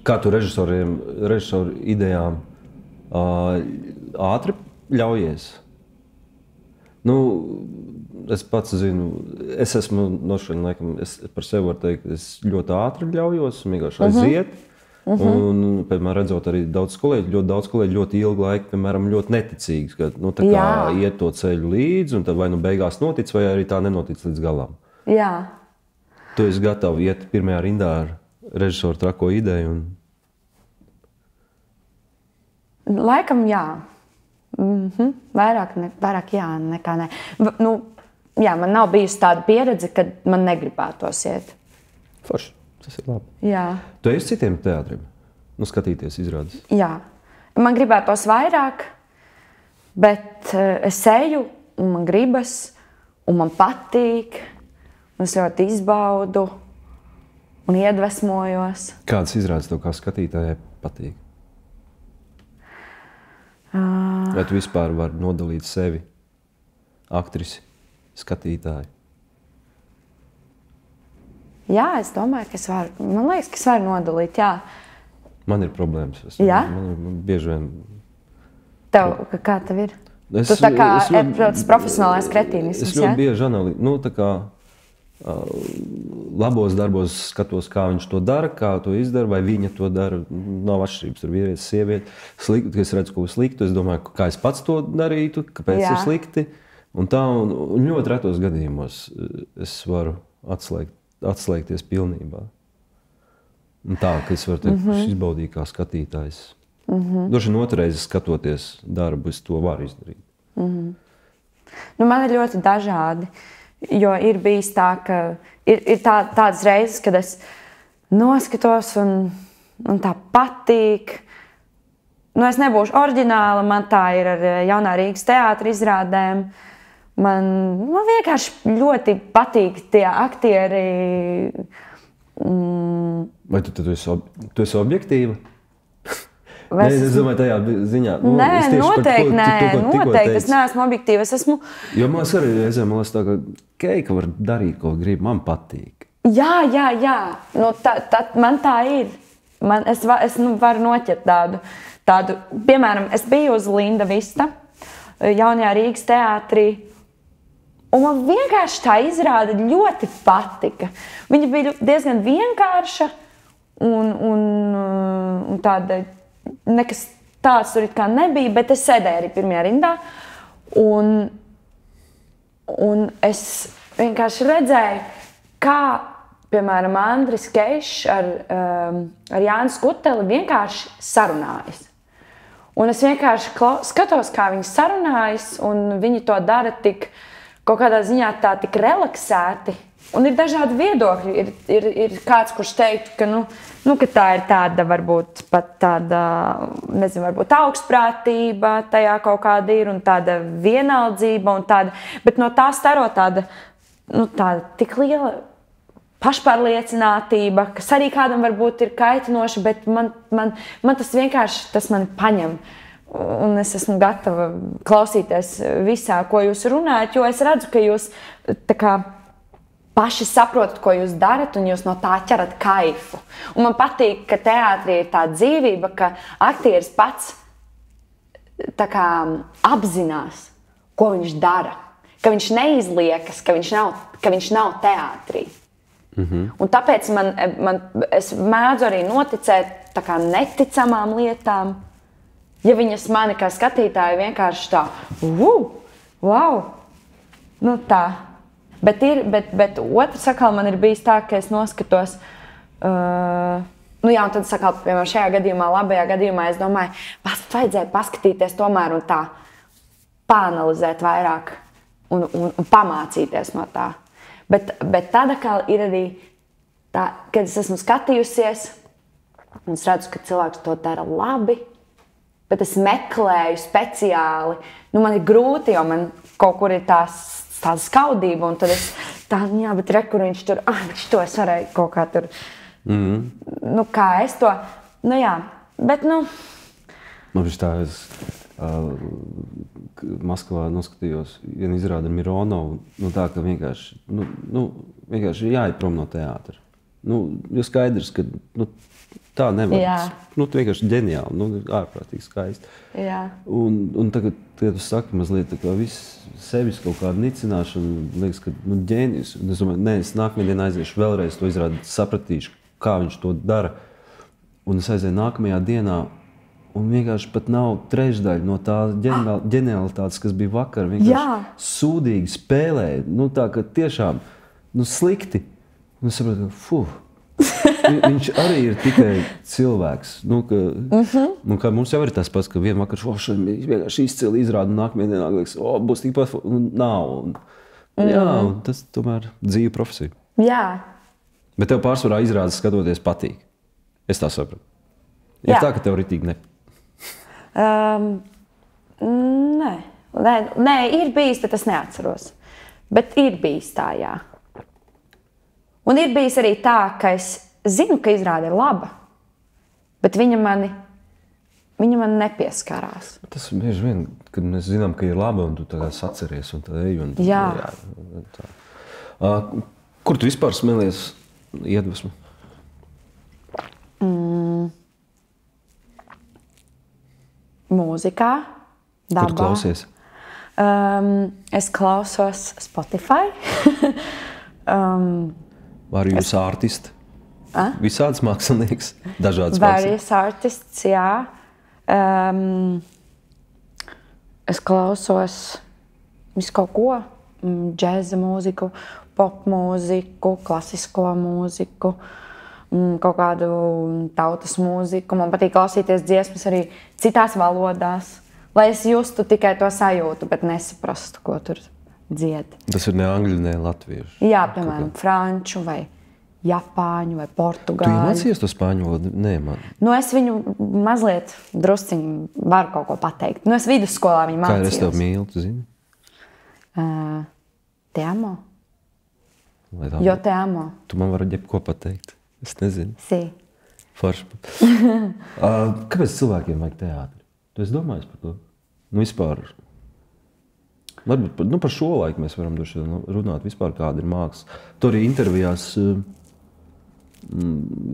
Kā tu režisoru idejām ātri ļaujies? Nu, es pats zinu, es esmu nošķiņ, laikam, es par sevi varu teikt, es ļoti ātri ļaujos, vienkārši aiziet. Un, piemēram, redzot arī daudz kolēģi ļoti ilgu laiku, piemēram, ļoti neticīgs, ka, nu, tā kā iet to ceļu līdzi, un tad vai nu beigās notic, vai arī tā nenotic līdz galam. Jā. Tu esi gatavi iet pirmajā rindā ar režisoru trako ideju? Laikam jā. Vairāk jā nekā nē. Nu, jā, man nav bijusi tāda pieredze, kad man negribētos iet. Forši, tas ir labi. Jā. Tu esi citiem teātriem? Nu, skatīties izrādes? Jā. Man gribētos vairāk, bet es eju, un man gribas, un man patīk, un es ļoti izbaudu un iedvesmojos. Kādas izrādes tev kā skatītājai patīk? Vai tu vispār vari nodalīt sevi, aktrisi, skatītāju? Jā, es domāju, ka es varu. Man liekas, ka es varu nodalīt, jā. Man ir problēmas. Man bieži vien... Tev, kā tev ir? Tu tā kā profesionālais kretīnisms, es ļoti bieži analīzu, tā kā labos darbos skatos, kā viņš to dara, kā to izdara, vai viņa to dara. Nav atšķirības, tur vīrietis, sieviete. Slikti, es redzu, ko sliktu, es domāju, kā es pats to darītu, kāpēc ir slikti. Un ļoti retos gadījumos es varu atslēgties pilnībā. Un tā, ka es varu teikt, ka es izbaudīju kā skatītājs. Droši vien otrreiz skatoties darbu, es to varu izdarīt. Nu, man ir ļoti dažādi. Jo ir bijis tā, ka ir tādas reizes, kad es noskatos un tā patīk. Nu, es nebūšu oriģināla, man tā ir ar Jaunā Rīgas teātra izrādēm. Man vienkārši ļoti patīk tie aktieri. Vai tu esi objektīva? Es domāju, tajā ziņā. Nē, noteikti nē. Es neesmu objektīva. Jo man arī reizēm liekas tā, ka Keika var darīt, ko grib. Man patīk. Jā. Nu, man tā ir. Es varu noķert tādu. Piemēram, es biju uz Linda Vista, Jaunajā Rīgas teātrī. Un man vienkārši tā izrāde ļoti patika. Viņa bija diezgan vienkārša un tāda... Nekas tāds tur it kā nebija, bet es sēdēju arī pirmajā rindā. Un es vienkārši redzēju, kā, piemēram, Andris Keišs ar Jānu Skuteli vienkārši sarunājas. Un es vienkārši skatos, kā viņi sarunājas, un viņi to dara tik, kaut kādā ziņā tā tik relaksēti. Un ir dažādi viedokļi. Ir kāds, kurš teiktu, ka, ka tā ir tāda, varbūt pat tāda, nezinu, varbūt augstprātība tajā kaut kāda ir un tāda vienaldzība un tāda, bet no tā staro tāda tik liela pašpārliecinātība, kas arī kādam varbūt ir kaitinoša, bet man tas vienkārši, tas mani paņem. Un es esmu gatava klausīties visā, ko jūs runājat, jo es redzu, ka jūs tā kā paši saprotat, ko jūs darat, un jūs no tā ķerat kaifu. Un man patīk, ka teātrī ir tā dzīvība, ka aktieris pats tā kā apzinās, ko viņš dara. Ka viņš neizliekas, ka viņš nav teātrī. Un tāpēc es mēdzu arī noticēt tā kā neticamām lietām, ja viņas mani kā skatītāji vienkārši tā, wow, nu tā. Bet otrs sakal man ir bijis tā, ka es noskatos, un tad sakal, piemēram, šajā gadījumā, labajā gadījumā, es domāju, vajadzēja paskatīties tomēr un tā pāanalizēt vairāk un pamācīties no tā. Bet tad atkal ir arī tā, kad es esmu skatījusies, un es redzu, ka cilvēks to dara labi, bet es meklēju speciāli. Nu, man ir grūti, jo man kaut kur ir tāda skaudība, un tad es tādu, jā, bet kur viņš tur, viņš to es varēju kaut kā tur, nu, kā es to, nu, jā, bet, nu, Man viņš tā, es Maskavā noskatījos vienu izrādi ar Mironovu, tā, ka vienkārši jāiet prom no teātra. Jo skaidrs, ka tā nevar. Jā. Vienkārši ģeniāli, ārprātīgi skaisti. Jā. Un tagad, kad tu saki mazliet tā kā viss sevis kaut kāda nicināšana, liekas, ka ģēnijus. Un es domāju, es nākamajā dienā aiziešu vēlreiz to izrādi, sapratīšu, kā viņš to dara. Un es aizēju nākamajā dienā, un vienkārši pat nav trešdaļa no tā ģenialitātes, kas bija vakar. Vienkārši sūdīgi spēlēja, tā ka tiešām slikti. Un es saprotu, viņš arī ir tikai cilvēks. Kā mums jau ir tas pats, ka vien vakar vienkārši izcili izrāda un nākamajā dienā liekas, būs tikpat, un nav. Un tas tomēr dzīve profesija. Jā. Bet tev pārsvarā izrādes skatoties patīk. Es tā sapratu. Ir tā, ka tev ritīgi Nē, ir bijis, bet es neatceros. Bet ir bijis tā, jā. Un ir bijis arī tā, ka es zinu, ka izrāde ir laba, bet viņa man nepieskarās. Tas bieži vien, kad mēs zinām, ka ir laba, un tu tā kā saceries, un tā ej. Jā. Kur tu vispār smelies iedvesmu? Mūzikā, dabā. Kur tu klausies? Es klausos Spotify. Various artists. Visāds mākslinieks, dažādas Various artists, jā. Es klausos visu kaut ko. Džēza mūziku, pop mūziku, klasisko mūziku, kaut kādu tautas mūziku. Man patīk klausīties dziesmas arī citās valodās, lai es justu tikai to sajūtu, bet nesaprastu, ko tur dzied. Tas ir ne angļu, ne latviešu. Jā, piemēram, franču vai japāņu vai portugāļu. Tu iemācījies to spāņu valodu? Nē, man. Es viņu mazliet drusciņu varu kaut ko pateikt. Es vidusskolā viņu mācījos. Kā es tev mīlu, tu zini? Te amo. Jo te amo. Tu man vari jebko pateikt. Es nezinu. Si. Forši. Kāpēc cilvēkiem vajag teātri? Tu esi domājis par to? Vispār. Varbūt par šo laiku mēs varam runāt vispār, kāda ir māksla. Tu arī intervijās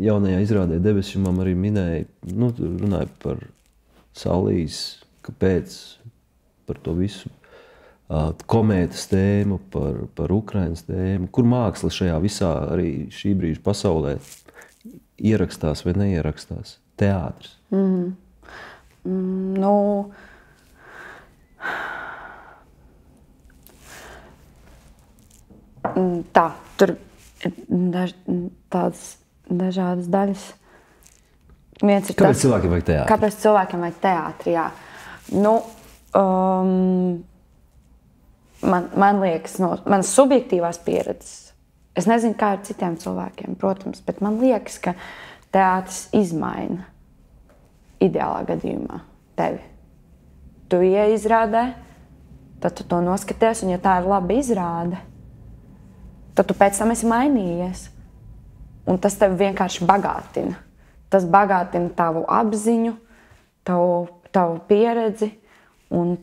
jaunajā izrādē Debesjumam arī minēja, runāja par Saulijas, kāpēc, par to visu, komētas tēmu, par Ukrainas tēmu, kur māksla šajā visā arī šī brīža pasaulē ierakstās vai neierakstās? Teātris. Tā, tur ir tādas dažādas daļas. Kāpēc cilvēkiem vajag teātri? Kāpēc cilvēkiem vajag teātri, jā. Man liekas, no manas subjektīvās pieredzes, es nezinu, kā ar citiem cilvēkiem, protams, bet man liekas, ka teātris izmaina ideālā gadījumā tevi. Tu ieizrādē, tad tu to noskaties, un ja tā ir laba izrāde, tad tu pēc tam esi mainījies. Un tas tevi vienkārši bagātina. Tas bagātina tavu apziņu, tavu pieredzi, un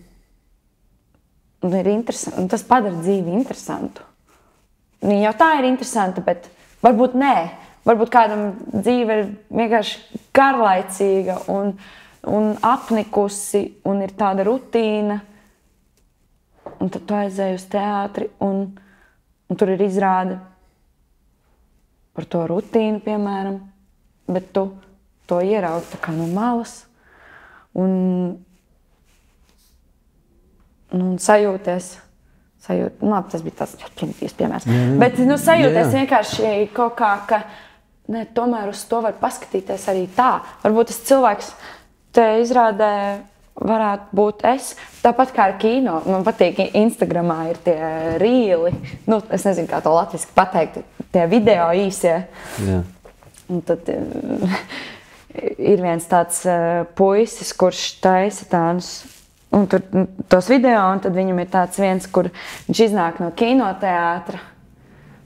ir interesanti. Un tas padara dzīvi interesantu. Viņa jau tā ir interesanta, bet varbūt nē. Varbūt kādam dzīve ir vienkārši garlaicīga un apnikusi, un ir tāda rutīna. Un tad tu aizēji uz teātri, un tur ir izrāde par to rutīnu, piemēram, bet tu to ieraugi tā kā no malas un sajūties, tas bija tāds primitīvs piemērs, bet sajūties vienkārši kaut kā, ka tomēr uz to var paskatīties arī tā. Varbūt tas cilvēks te izrādē varētu būt es. Tāpat kā ar kino. Man patīk, Instagramā ir tie rīli. Es nezinu, kā to latviski pateikt. Tie video īsie. Jā. Un tad ir viens tāds puisis, kurš taisa tādus tos video, un tad viņam ir tāds viens, kur viņš iznāk no kinoteātra,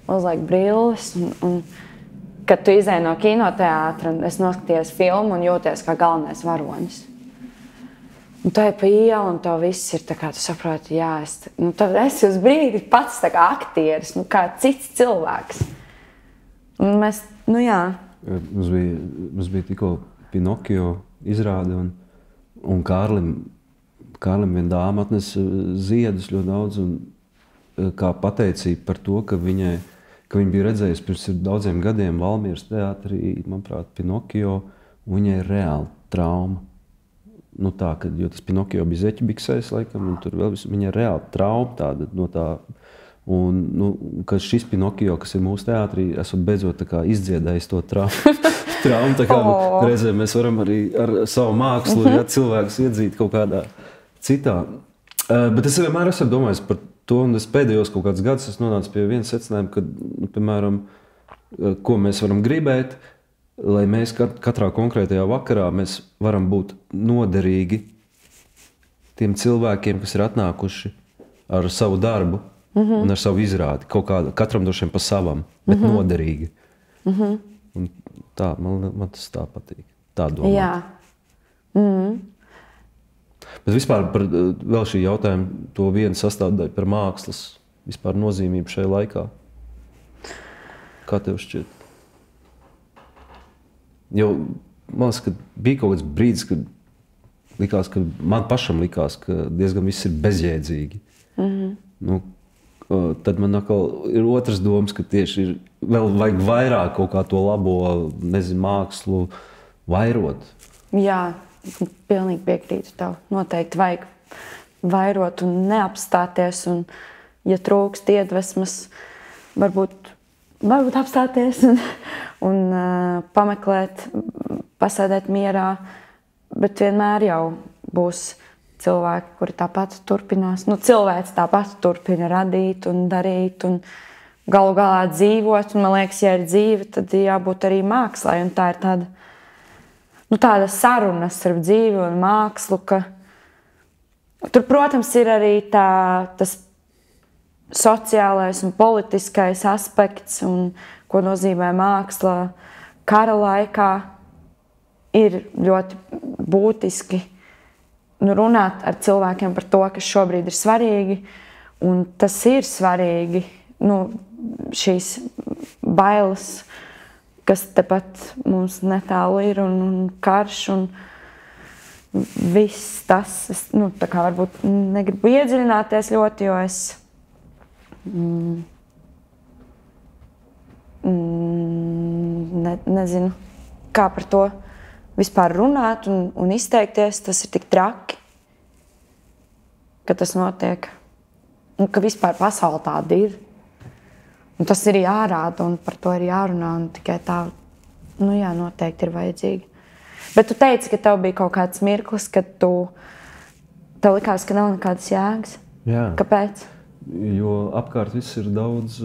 uzliek brilles, un kad tu izēj no kinoteātra, es noskatījos filmu un jūties kā galvenais varonis. Un tā ir pa ielu, un tev viss ir tā kā tu saproti, jā, tad esi uz brīdi pats tā kā aktieris, kā cits cilvēks. Un mēs, jā. Mums bija tikko Pinokio izrāde, un Kārlim viena dāma atnesa ziedus ļoti daudz, un kā pateicība par to, ka viņa bija redzējusi pirms daudziem gadiem Valmieras teātrī, manuprāt, Pinokio, un viņai ir reāla trauma. Jo tas Pinokio bija zeķibiksēs, laikam, un tur vēl viņa ir reāla trauma tāda no tā. Un, ka šis Pinokio, kas ir mūsu teātrī, esmu beidzot izdziedējis to traumu. Tā kā reizē mēs varam arī ar savu mākslu, cilvēkus iedzīt kaut kādā citā. Bet es vienmēr esmu domājis par to, un es pēdējos kaut kādus gadus esmu nonācis pie viena secinājuma, ka, piemēram, ko mēs varam gribēt, lai mēs katrā konkrētajā vakarā mēs varam būt noderīgi tiem cilvēkiem, kas ir atnākuši ar savu darbu un ar savu izrādi. Katram droši vien pa savam, bet noderīgi. Un tā, man tas tā patīk. Tā domāt. Jā. Bet vispār par vēl šī jautājuma to vienu sastāvdaļu par mākslas vispār nozīmību šajā laikā. Kā tev šķiet? Jo, man liekas, ka bija kaut kāds brīdis, kad man pašam likās, ka diezgan viss ir bezjēdzīgi. Tad man atkal ir otras domas, ka tieši ir vēl vajag vairāk kaut kā to labo, mākslu vairot. Jā, pilnīgi piekrītu tev. Noteikti vajag vairot un neapstāties, un, ja trūkst iedvesmas, varbūt apstāties un pameklēt, pasēdēt mierā, bet vienmēr jau būs cilvēki, kuri tāpat turpinās. Cilvēks tāpat turpina radīt un darīt un galu galā dzīvot. Un, man liekas, ja ir dzīve, tad jābūt arī mākslai. Un tā ir tāda saruna starp dzīvi un mākslu, ka tur, protams, ir arī tas sociālais un politiskais aspekts, un ko nozīmē māksla kara laikā, ir ļoti būtiski runāt ar cilvēkiem par to, kas šobrīd ir svarīgi. Un tas ir svarīgi, šīs bailes, kas tepat mums netālu ir, un karš, un viss tas. Es tā kā varbūt negribu iedziļināties ļoti, jo es nezinu, kā par to vispār runāt un izteikties. Tas ir tik traki, ka tas notiek. Un ka vispār pasaule tāda ir. Un tas ir jārāda, un par to ir jārunā. Un tikai tā, noteikti ir vajadzīgi. Bet tu teici, ka tev bija kaut kāds mirklis, kad tev likās, ka nav nekādas jēgas. Jā. Kāpēc? Jo apkārt viss ir daudz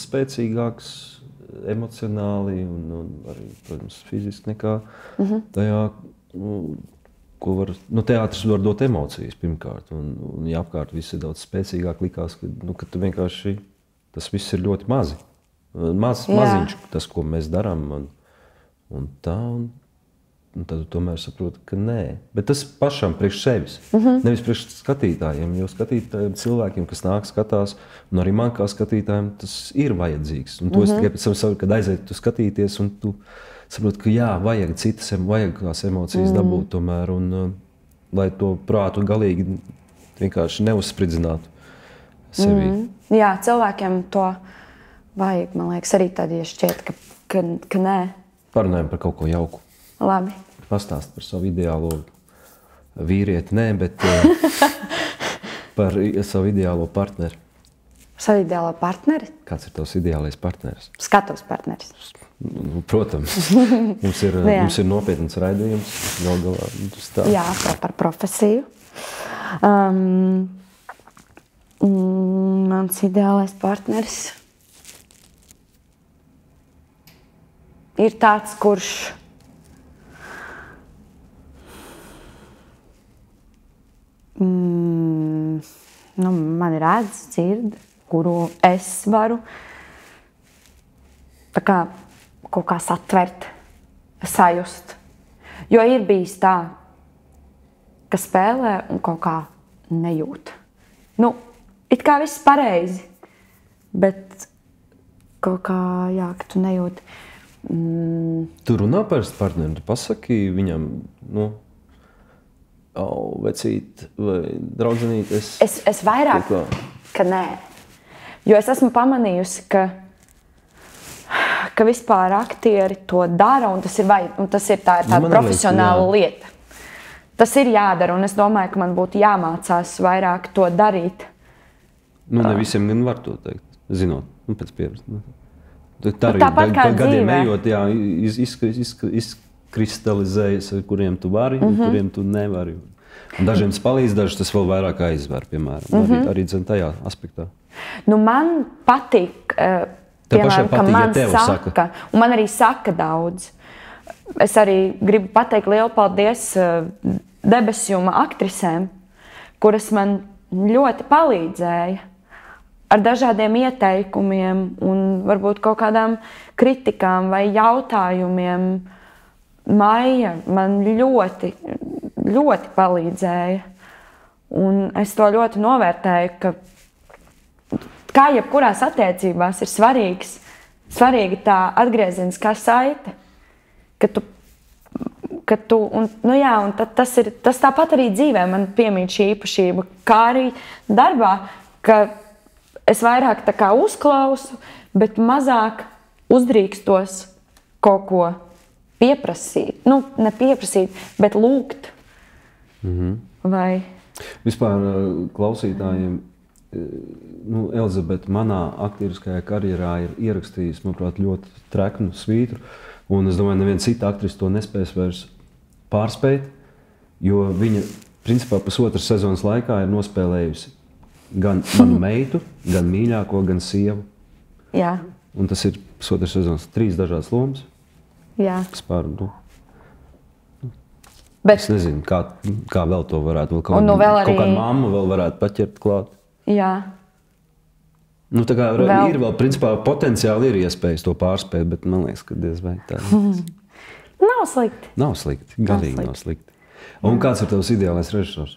spēcīgāks emocionāli un arī, protams, fiziski nekā tajā, ko var... Teātris var dot emocijas pirmkārt, un ja apkārt viss ir daudz spēcīgāk, likās, ka tu vienkārši... Tas viss ir ļoti mazi. Maziņš, tas, ko mēs darām, un tā... Un tad tu tomēr saproti, ka nē. Bet tas pašam priekš sevis, nevis priekš skatītājiem. Jo skatītājiem, cilvēkiem, kas nāk, skatās, un arī man kā skatītājiem, tas ir vajadzīgs. Un to es tikai pēc tam saprotu, kad aiziet tu skatīties, un tu saproti, ka jā, vajag tās emocijas dabūt tomēr, un lai to prātu galīgi vienkārši neuzspridzinātu sevi. Jā, cilvēkiem to vajag, man liekas, arī tad, ja šķiet, ka nē. Parunājam par kaut ko jauku. Labi. Pastāst par savu ideālo vīrieti, nē, bet par savu ideālo partneri. Savu ideālo partneri? Kāds ir tavs ideālais partneris? Skatuves partneris. Protams. Mums ir nopietns raidījums. Jā, par profesiju. Mans ideālais partneris ir tāds, kurš mani redz, dzird, kuru es varu kaut kā satvert, sajust. Jo ir bijis tā, kas spēlē un kaut kā nejūt. Nu, it kā viss pareizi, bet kaut kā, jā, ka tu nejūti. Tu runā par partneri, tu pasaki viņam, vecīt vai draudzenīt, Es vairāk, ka nē. Jo es esmu pamanījusi, ka vispār aktieri to dara, un tas ir tāda profesionāla lieta. Tas ir jādara, un es domāju, ka man būtu jāmācās vairāk to darīt. Ne visiem gan var to teikt, zinot, pēc pieredzes. Tāpat kā gadiem dzīvē. ejot, jā, izkristalizējas, kuriem tu vari, un kuriem tu nevari. Un dažiem tas palīdz, dažs tas vēl vairāk aizver, piemēram, arī tajā aspektā. Nu, man patīk, piemēram, ka man saka, un man arī saka daudz. Es arī gribu pateikt lielu paldies debesjuma aktrisēm, kuras man ļoti palīdzēja ar dažādiem ieteikumiem un varbūt kaut kādām kritikām vai jautājumiem. Maija man ļoti, ļoti palīdzēja. Un es to ļoti novērtēju, ka kā jebkurās attiecībās ir svarīga tā atgriezeniskā saite, ka tu un tas tāpat arī dzīvē man piemīt šī īpašība, kā arī darbā, ka es vairāk tā kā uzklausu, bet mazāk uzdrīkstos kaut ko pieprasīt. Nu, ne pieprasīt, bet lūgt. Vai... Vispār klausītājiem, Elizabete manā aktieriskajā karjerā ir ierakstījusi, manuprāt, ļoti treknu svītru. Un es domāju, neviena cita aktrise to nespēs vairs pārspēt, jo viņa, principā, pusotras sezonas laikā ir nospēlējusi gan manu meitu, gan mīļāko, gan sievu. Jā. Un tas ir pusotras sezonas 3 dažādas lomas. Jā. Es nezinu, kā vēl to varētu, kaut kādu mammu vēl varētu paķert klāt. Jā. Nu, tā kā ir vēl, principā, potenciāli ir iespējas to pārspēt, bet man liekas, ka diez vai tā. Nav slikti. Nav slikti, galīgi nav slikti. Un kāds ir tavs ideālais režisors?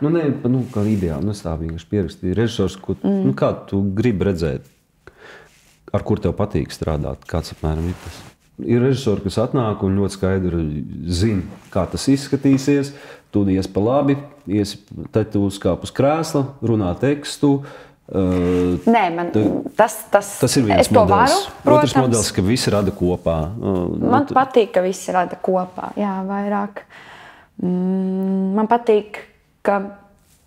Kā ideāli, es tā vienkārši pierakstīju. Režisors, kā tu gribi redzēt, ar kur tev patīk strādāt, kāds apmēram ir tas? Ir režisori, kas atnāk un ļoti skaidri zina, kā tas izskatīsies. Tu ies pa labi, tad tu uzkāp uz krēsla, runā tekstu. Nē, tas ir viens modelis. Otrs modelis, ka visi rada kopā. Man patīk, ka visi rada kopā. Jā, vairāk. Man patīk, ka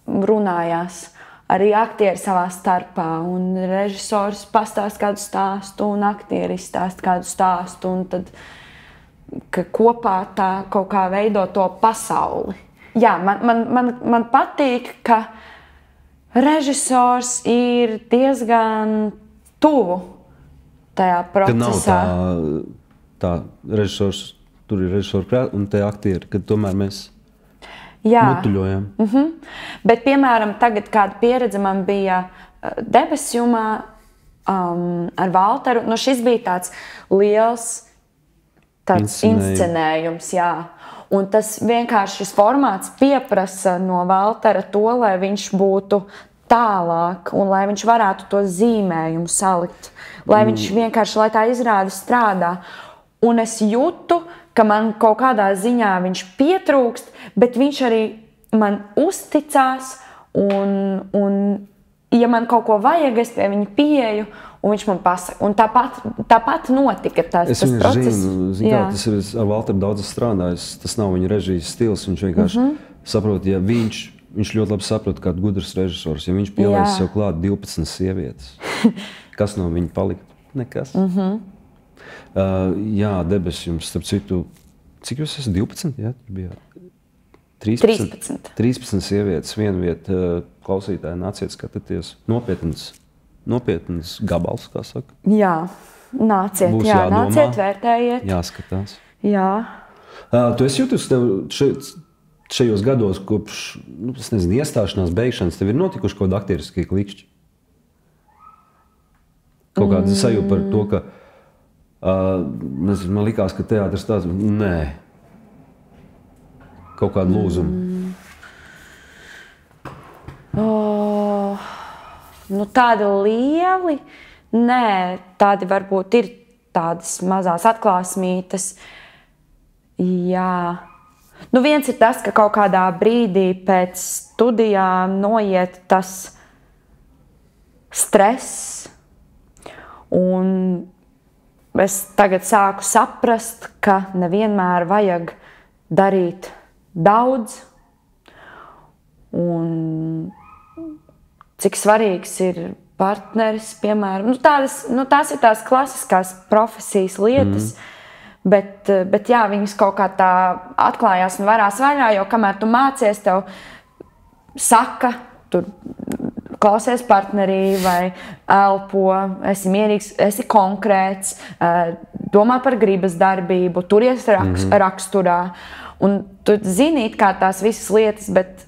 runājās arī aktieri savā starpā, un režisors pastāst kādu stāstu, un aktieri izstāst kādu stāstu, un tad, ka kopā tā kaut kā veido to pasauli. Jā, man patīk, ka režisors ir diezgan tuvu tajā procesā. Ka nav tā režisors, tur ir režisors un te aktieri, kad tomēr mēs mutuļojam. Bet, piemēram, tagad kāda pieredze man bija debesjumā ar Valteru. Nu, šis bija tāds liels inscenējums, jā. Un tas vienkārši šis formāts pieprasa no Valtera to, lai viņš būtu tālāk un lai viņš varētu to zīmējumu salikt. Lai viņš vienkārši, lai tā izrāde strādā. Un es jūtu, ka man kaut kādā ziņā viņš pietrūkst, bet viņš arī man uzticās, un ja man kaut ko vajag, es pie viņa pieeju, un viņš man pasaka. Un tāpat notika tas process. Es zinu, tas ir ar Valteru daudz strādājis, tas nav viņa režijas stils, viņš vienkārši saprot, ja viņš ļoti labi saprot, kāds gudrs režisors, ja viņš pielaist sev klāt 12 sievietes, kas no viņa palikt? Nekas. Jā, debesjums, starp citu, cik jūs esat 12? Jā, tur bija 13 sievietes, viena vieta, klausītāji, nāciet skatieties, nopietnas gabals, kā saka. Jā, nāciet, nāciet, vērtējiet. Jāskatās. Jā. Tu esi jūtis šajos gados, kopš, iestāšanās, beigšanas, tev ir notikuši kaut kādi aktieriskie klikšķi? Kaut kāda sajūta par to, ka man likās, ka teātris tāds, nē. kaut kādu lūzumu? Nu, tādi lieli, nē, tādi varbūt ir tādas mazās atklāsmītes. Jā. Nu, viens ir tas, ka kaut kādā brīdī pēc studijām noiet tas stress, un es tagad sāku saprast, ka nevienmēr vajag darīt daudz, un cik svarīgs ir partneris, piemēram. Tās ir tās klasiskās profesijas lietas, bet jā, viņas kaut kā tā atklājās un varās vaļā, jo kamēr tu mācies, tev saka, tur klausies partnerī vai elpo, esi mierīgs, esi konkrēts, domā par gribas darbību, turies raksturā. Un tu zini kā tās visas lietas, bet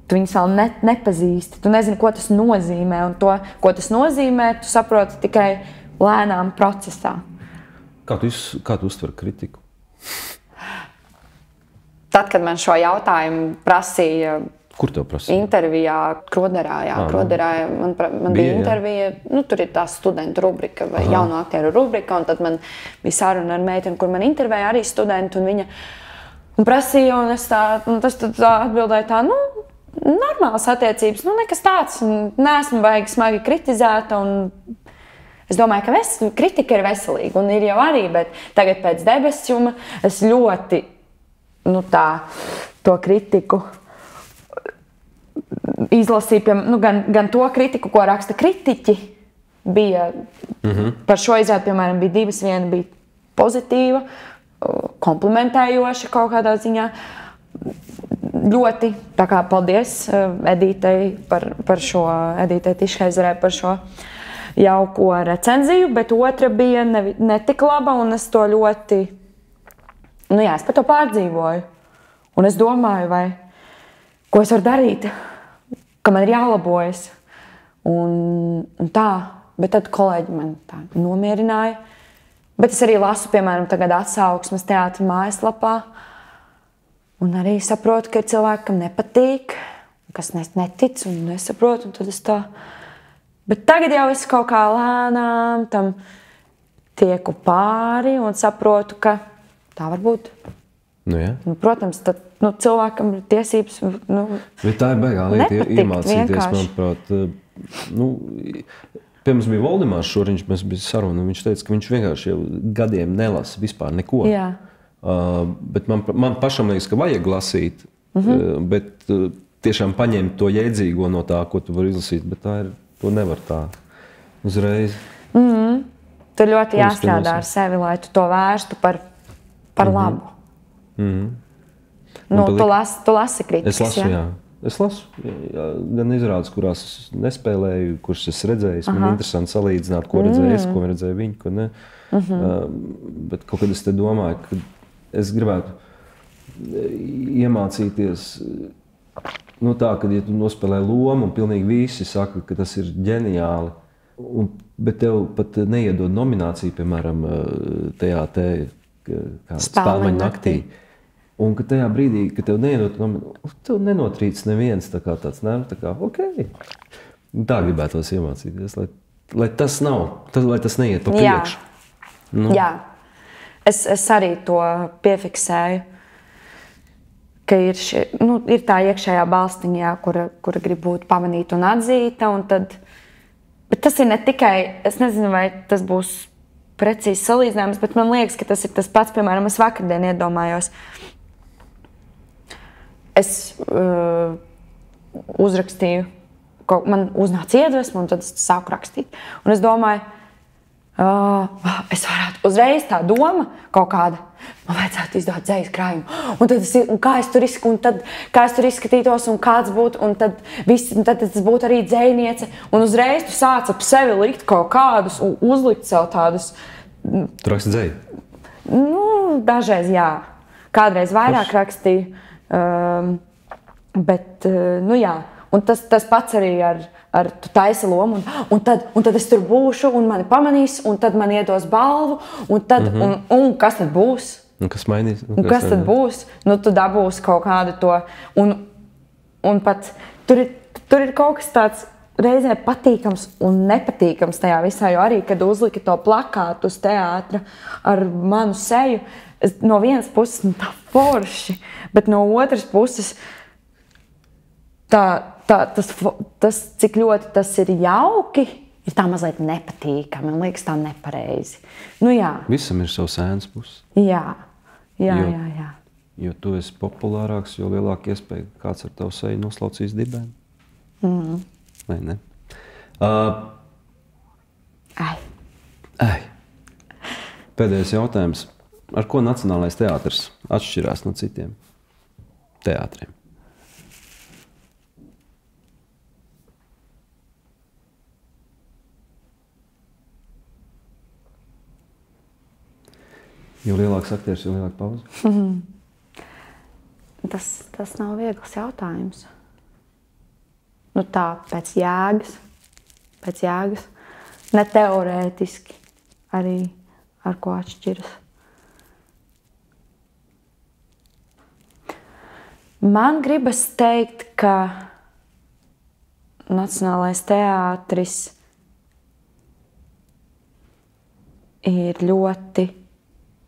tu viņus vēl nepazīsti. Tu nezini, ko tas nozīmē. Un to, ko tas nozīmē, tu saproti tikai lēnām procesā. Kā tu uztver kritiku? Tad, kad man šo jautājumu prasīja, kur tev prasīja? Intervijā Kroderā. Kroderā man bija intervija, tur ir tā studentu rubrika vai jauno aktieru rubrika, un tad man bija saruna ar meiteni, kur man intervēja arī studentu, un viņa prasīja, un es tā atbildēju tā, normālas attiecības, nekas tāds, un neesmu baigi smagi kritizēta, un es domāju, ka kritika ir veselīga, un ir jau arī, bet tagad pēc debesjuma es ļoti, to kritiku izlasīju, gan to kritiku, ko raksta kritiķi, bija par šo izrādi, piemēram, bija divas, viena bija pozitīva, komplimentējoša kaut kādā ziņā, ļoti, tā kā paldies Edītei par šo, Edītei Tišheizerē par šo jauko recenziju, bet otra bija ne tik laba, un es to ļoti, es par to pārdzīvoju. Un es domāju, ko es varu darīt, ka man ir jālabojas. Un tā, bet tad kolēģi man tā nomierināja. Bet es arī lasu, piemēram, tagad atsauksmes teātra mājaslapā, un arī saprotu, ka ir cilvēki, kam nepatīk, kas netic un nesaprot, un tad es tā. Bet tagad jau es kaut kā lēnām tam tieku pāri un saprotu, ka tā var būt. Protams, tad cilvēkam ir tiesības bet tā ir baigā lieta iemācīties, manuprāt. Pie mums bija Voldemārs Šuriņš, mēs bija saruna, un viņš teica, ka viņš vienkārši jau gadiem nelasa vispār neko. Jā. Bet man pašam liekas, ka vajag lasīt, bet tiešām paņemt to jēdzīgo no tā, ko tu vari izlasīt, bet to nevar tā uzreiz. Tu ļoti jāstrādā ar sevi, lai tu to vērstu par labu. Tu lasi kritikas, jā? Es lasu, gan izrādes, kurās nespēlēju, kuras es redzēju. Man interesanti salīdzināt, ko redzēju es, ko redzēju viņi, ko ne. Bet kaut kad es te domāju, ka es gribētu iemācīties tā, ka ja tu nospēlē lomu un pilnīgi visi saka, ka tas ir ģeniāli, bet tev pat neiedod nomināciju, piemēram, tajā Spēlmeņu naktī. Un ka tajā brīdī, kad tev neiedod nomināciju, tev nenotrīc neviens tāds, ok. Tā gribētos iemācīties, lai tas lai tas neiet pa priekšu. Jā. Es arī to piefiksēju, ka ir tā iekšējā balstiņā, kura grib būt pamanīta un atzīta. Bet tas ir ne tikai, es nezinu, vai tas būs precīzi salīdzinājums, bet man liekas, ka tas ir tas pats, piemēram, es vakardien iedomājos. Es uzrakstīju, man uznāca iedvesma, un tad es sāku rakstīt. Un es domāju, es varētu uzreiz tā doma kaut kāda, man vajadzētu izdot dzejas krājumu. Un kā es tur izskatītos, un kāds būtu, un tad tas būtu arī dzejniece. Un uzreiz tu sāc ap sevi likt kaut kādus, un uzlikt sev tādus. Tu raksti dzeju? Dažreiz jā. Kādreiz vairāk rakstīju. Bet, jā. Un tas pats arī ar tu taisi lomu, un tad es tur būšu, un mani pamanīs, un tad man iedos balvu, un kas tad būs? Un kas mainīs? Kas tad būs? Tu dabūsi kaut kādu to. Un pat tur ir kaut kas tāds reizē patīkams un nepatīkams tajā visā. Jo arī, kad uzlika to plakātu uz teātra ar manu seju, no vienas puses tā forši, bet no otras puses tas, cik ļoti tas ir jauki, ir tā mazliet nepatīkami. Man liekas, tā nepareizi. Jā. Visam ir savs ēnas puses. Jā. Jo tu esi populārāks, jo lielāka iespēja kāds ar tavu seju noslaucīs dibēm. Vai ne? Pēdējais jautājums. Ar ko Nacionālais teātris atšķirās no citiem teātriem? Jo lielāks aktieris, jo lielāka pauze? Tas nav viegls jautājums. Tā, pēc jēgas. Ne teorētiski arī ar ko atšķiras. Man gribas teikt, ka Nacionālais teātris ir ļoti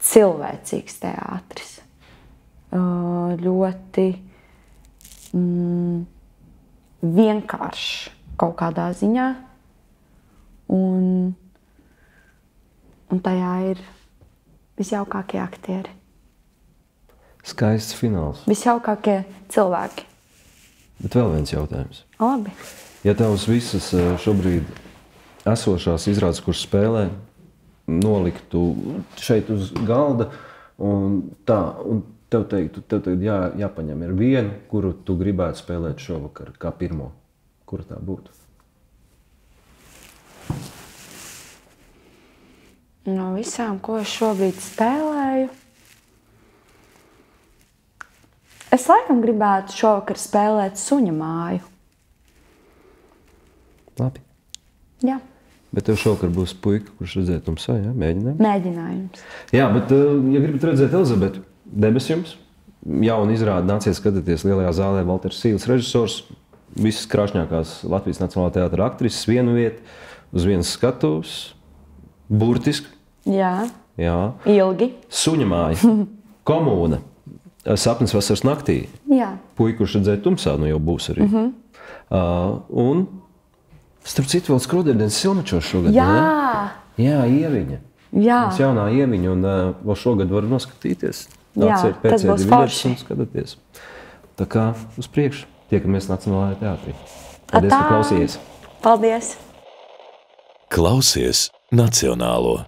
cilvēcīgs teātris. Ļoti vienkāršs kaut kādā ziņā. Un tajā ir visjaukākie aktieri. Skaists fināls. Visjaukākie cilvēki. Bet vēl viens jautājums. Labi. Ja tavas visas šobrīd esošās izrādes, kuras spēlē, noliktu šeit uz galda un tev teiktu, jāpaņem ir vienu, kuru tu gribētu spēlēt šovakar kā pirmo. Kura tā būtu? No visām, ko es šobrīd spēlēju, es laikam gribētu šovakar spēlēt Suņa māju. Labi. Jā. Bet tev šovakar būs puika, kurš redzēt tumsā, jā? Mēģinājums? Mēģinājums. Jā, bet, ja gribat redzēt Elizabetu, debes jums, jauna izrāde, nāciet skatīties lielajā zālē, Valters Sīles režisors, visas krāšņākās Latvijas Nacionālā teātra aktrises, vienu vietu, uz vienas skatuves, burtiski. Jā. Ilgi. Suņa māja, Komūna, Sapnis vasaras naktī. Jā. Puika, kurš redzēt tumsā, jau būs arī. Un starp citu vēl Skrūdienes Silmačos šogad. Jā. Jā, Ieviņa. Jā. Mums jaunā Ieviņa un vēl šogad var noskatīties. Jā, tas būs forši. Skatāties. Tā kā uz priekšu tiekamies Nacionālajā teātrī. Paldies, ka klausījies. Paldies. Klausies Nacionālo.